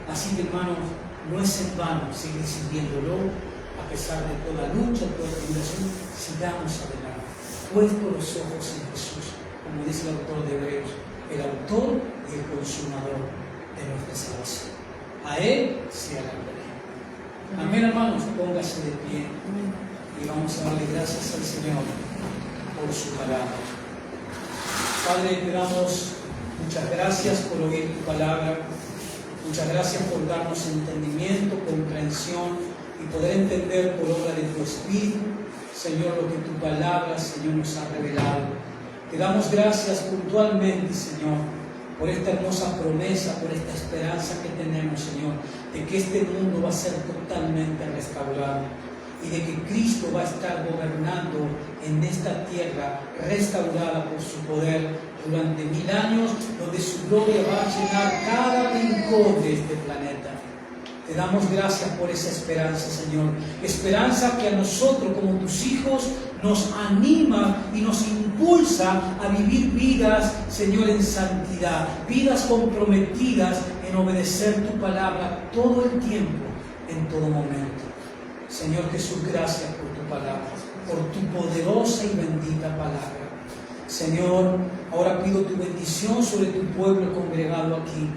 Así que, hermanos, no es en vano seguir sirviéndolo, a pesar de toda lucha, toda tribulación, sigamos adelante, puesto los ojos en Jesús, como dice el autor de Hebreos, el autor y el consumador de nuestra salvación. A Él sea la gloria. Amén, hermanos, póngase de pie y vamos a darle gracias al Señor por su palabra. Padre, te damos muchas gracias por oír tu palabra, muchas gracias por darnos entendimiento, comprensión y poder entender por obra de tu Espíritu Señor, lo que tu palabra, Señor, nos ha revelado. Te damos gracias puntualmente, Señor, por esta hermosa promesa, por esta esperanza que tenemos, Señor, de que este mundo va a ser totalmente restaurado y de que Cristo va a estar gobernando en esta tierra restaurada por su poder durante 1000 años, donde su gloria va a llenar cada rincón de este planeta. Te damos gracias por esa esperanza, Señor. Esperanza que a nosotros, como tus hijos, nos anima y nos impulsa a vivir vidas, Señor, en santidad, vidas comprometidas en obedecer tu palabra todo el tiempo, en todo momento. Señor Jesús, gracias por tu palabra, por tu poderosa y bendita palabra. Señor, ahora pido tu bendición sobre tu pueblo congregado aquí.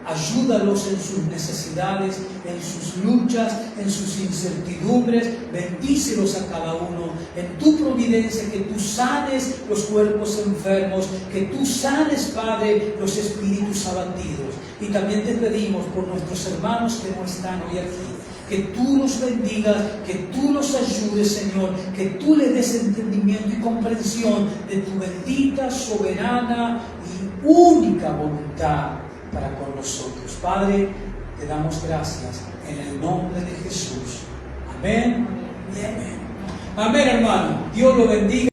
Ayúdalos en sus necesidades, en sus luchas, en sus incertidumbres. Bendícelos a cada uno. En tu providencia, que tú sanes los cuerpos enfermos, que tú sanes, Padre, los espíritus abatidos. Y también te pedimos por nuestros hermanos que no están hoy aquí, que tú los bendigas, que tú los ayudes, Señor, que tú les des entendimiento y comprensión de tu bendita, soberana y única voluntad para con nosotros. Padre, te damos gracias en el nombre de Jesús. Amén y amén. Amén, hermano. Dios lo bendiga.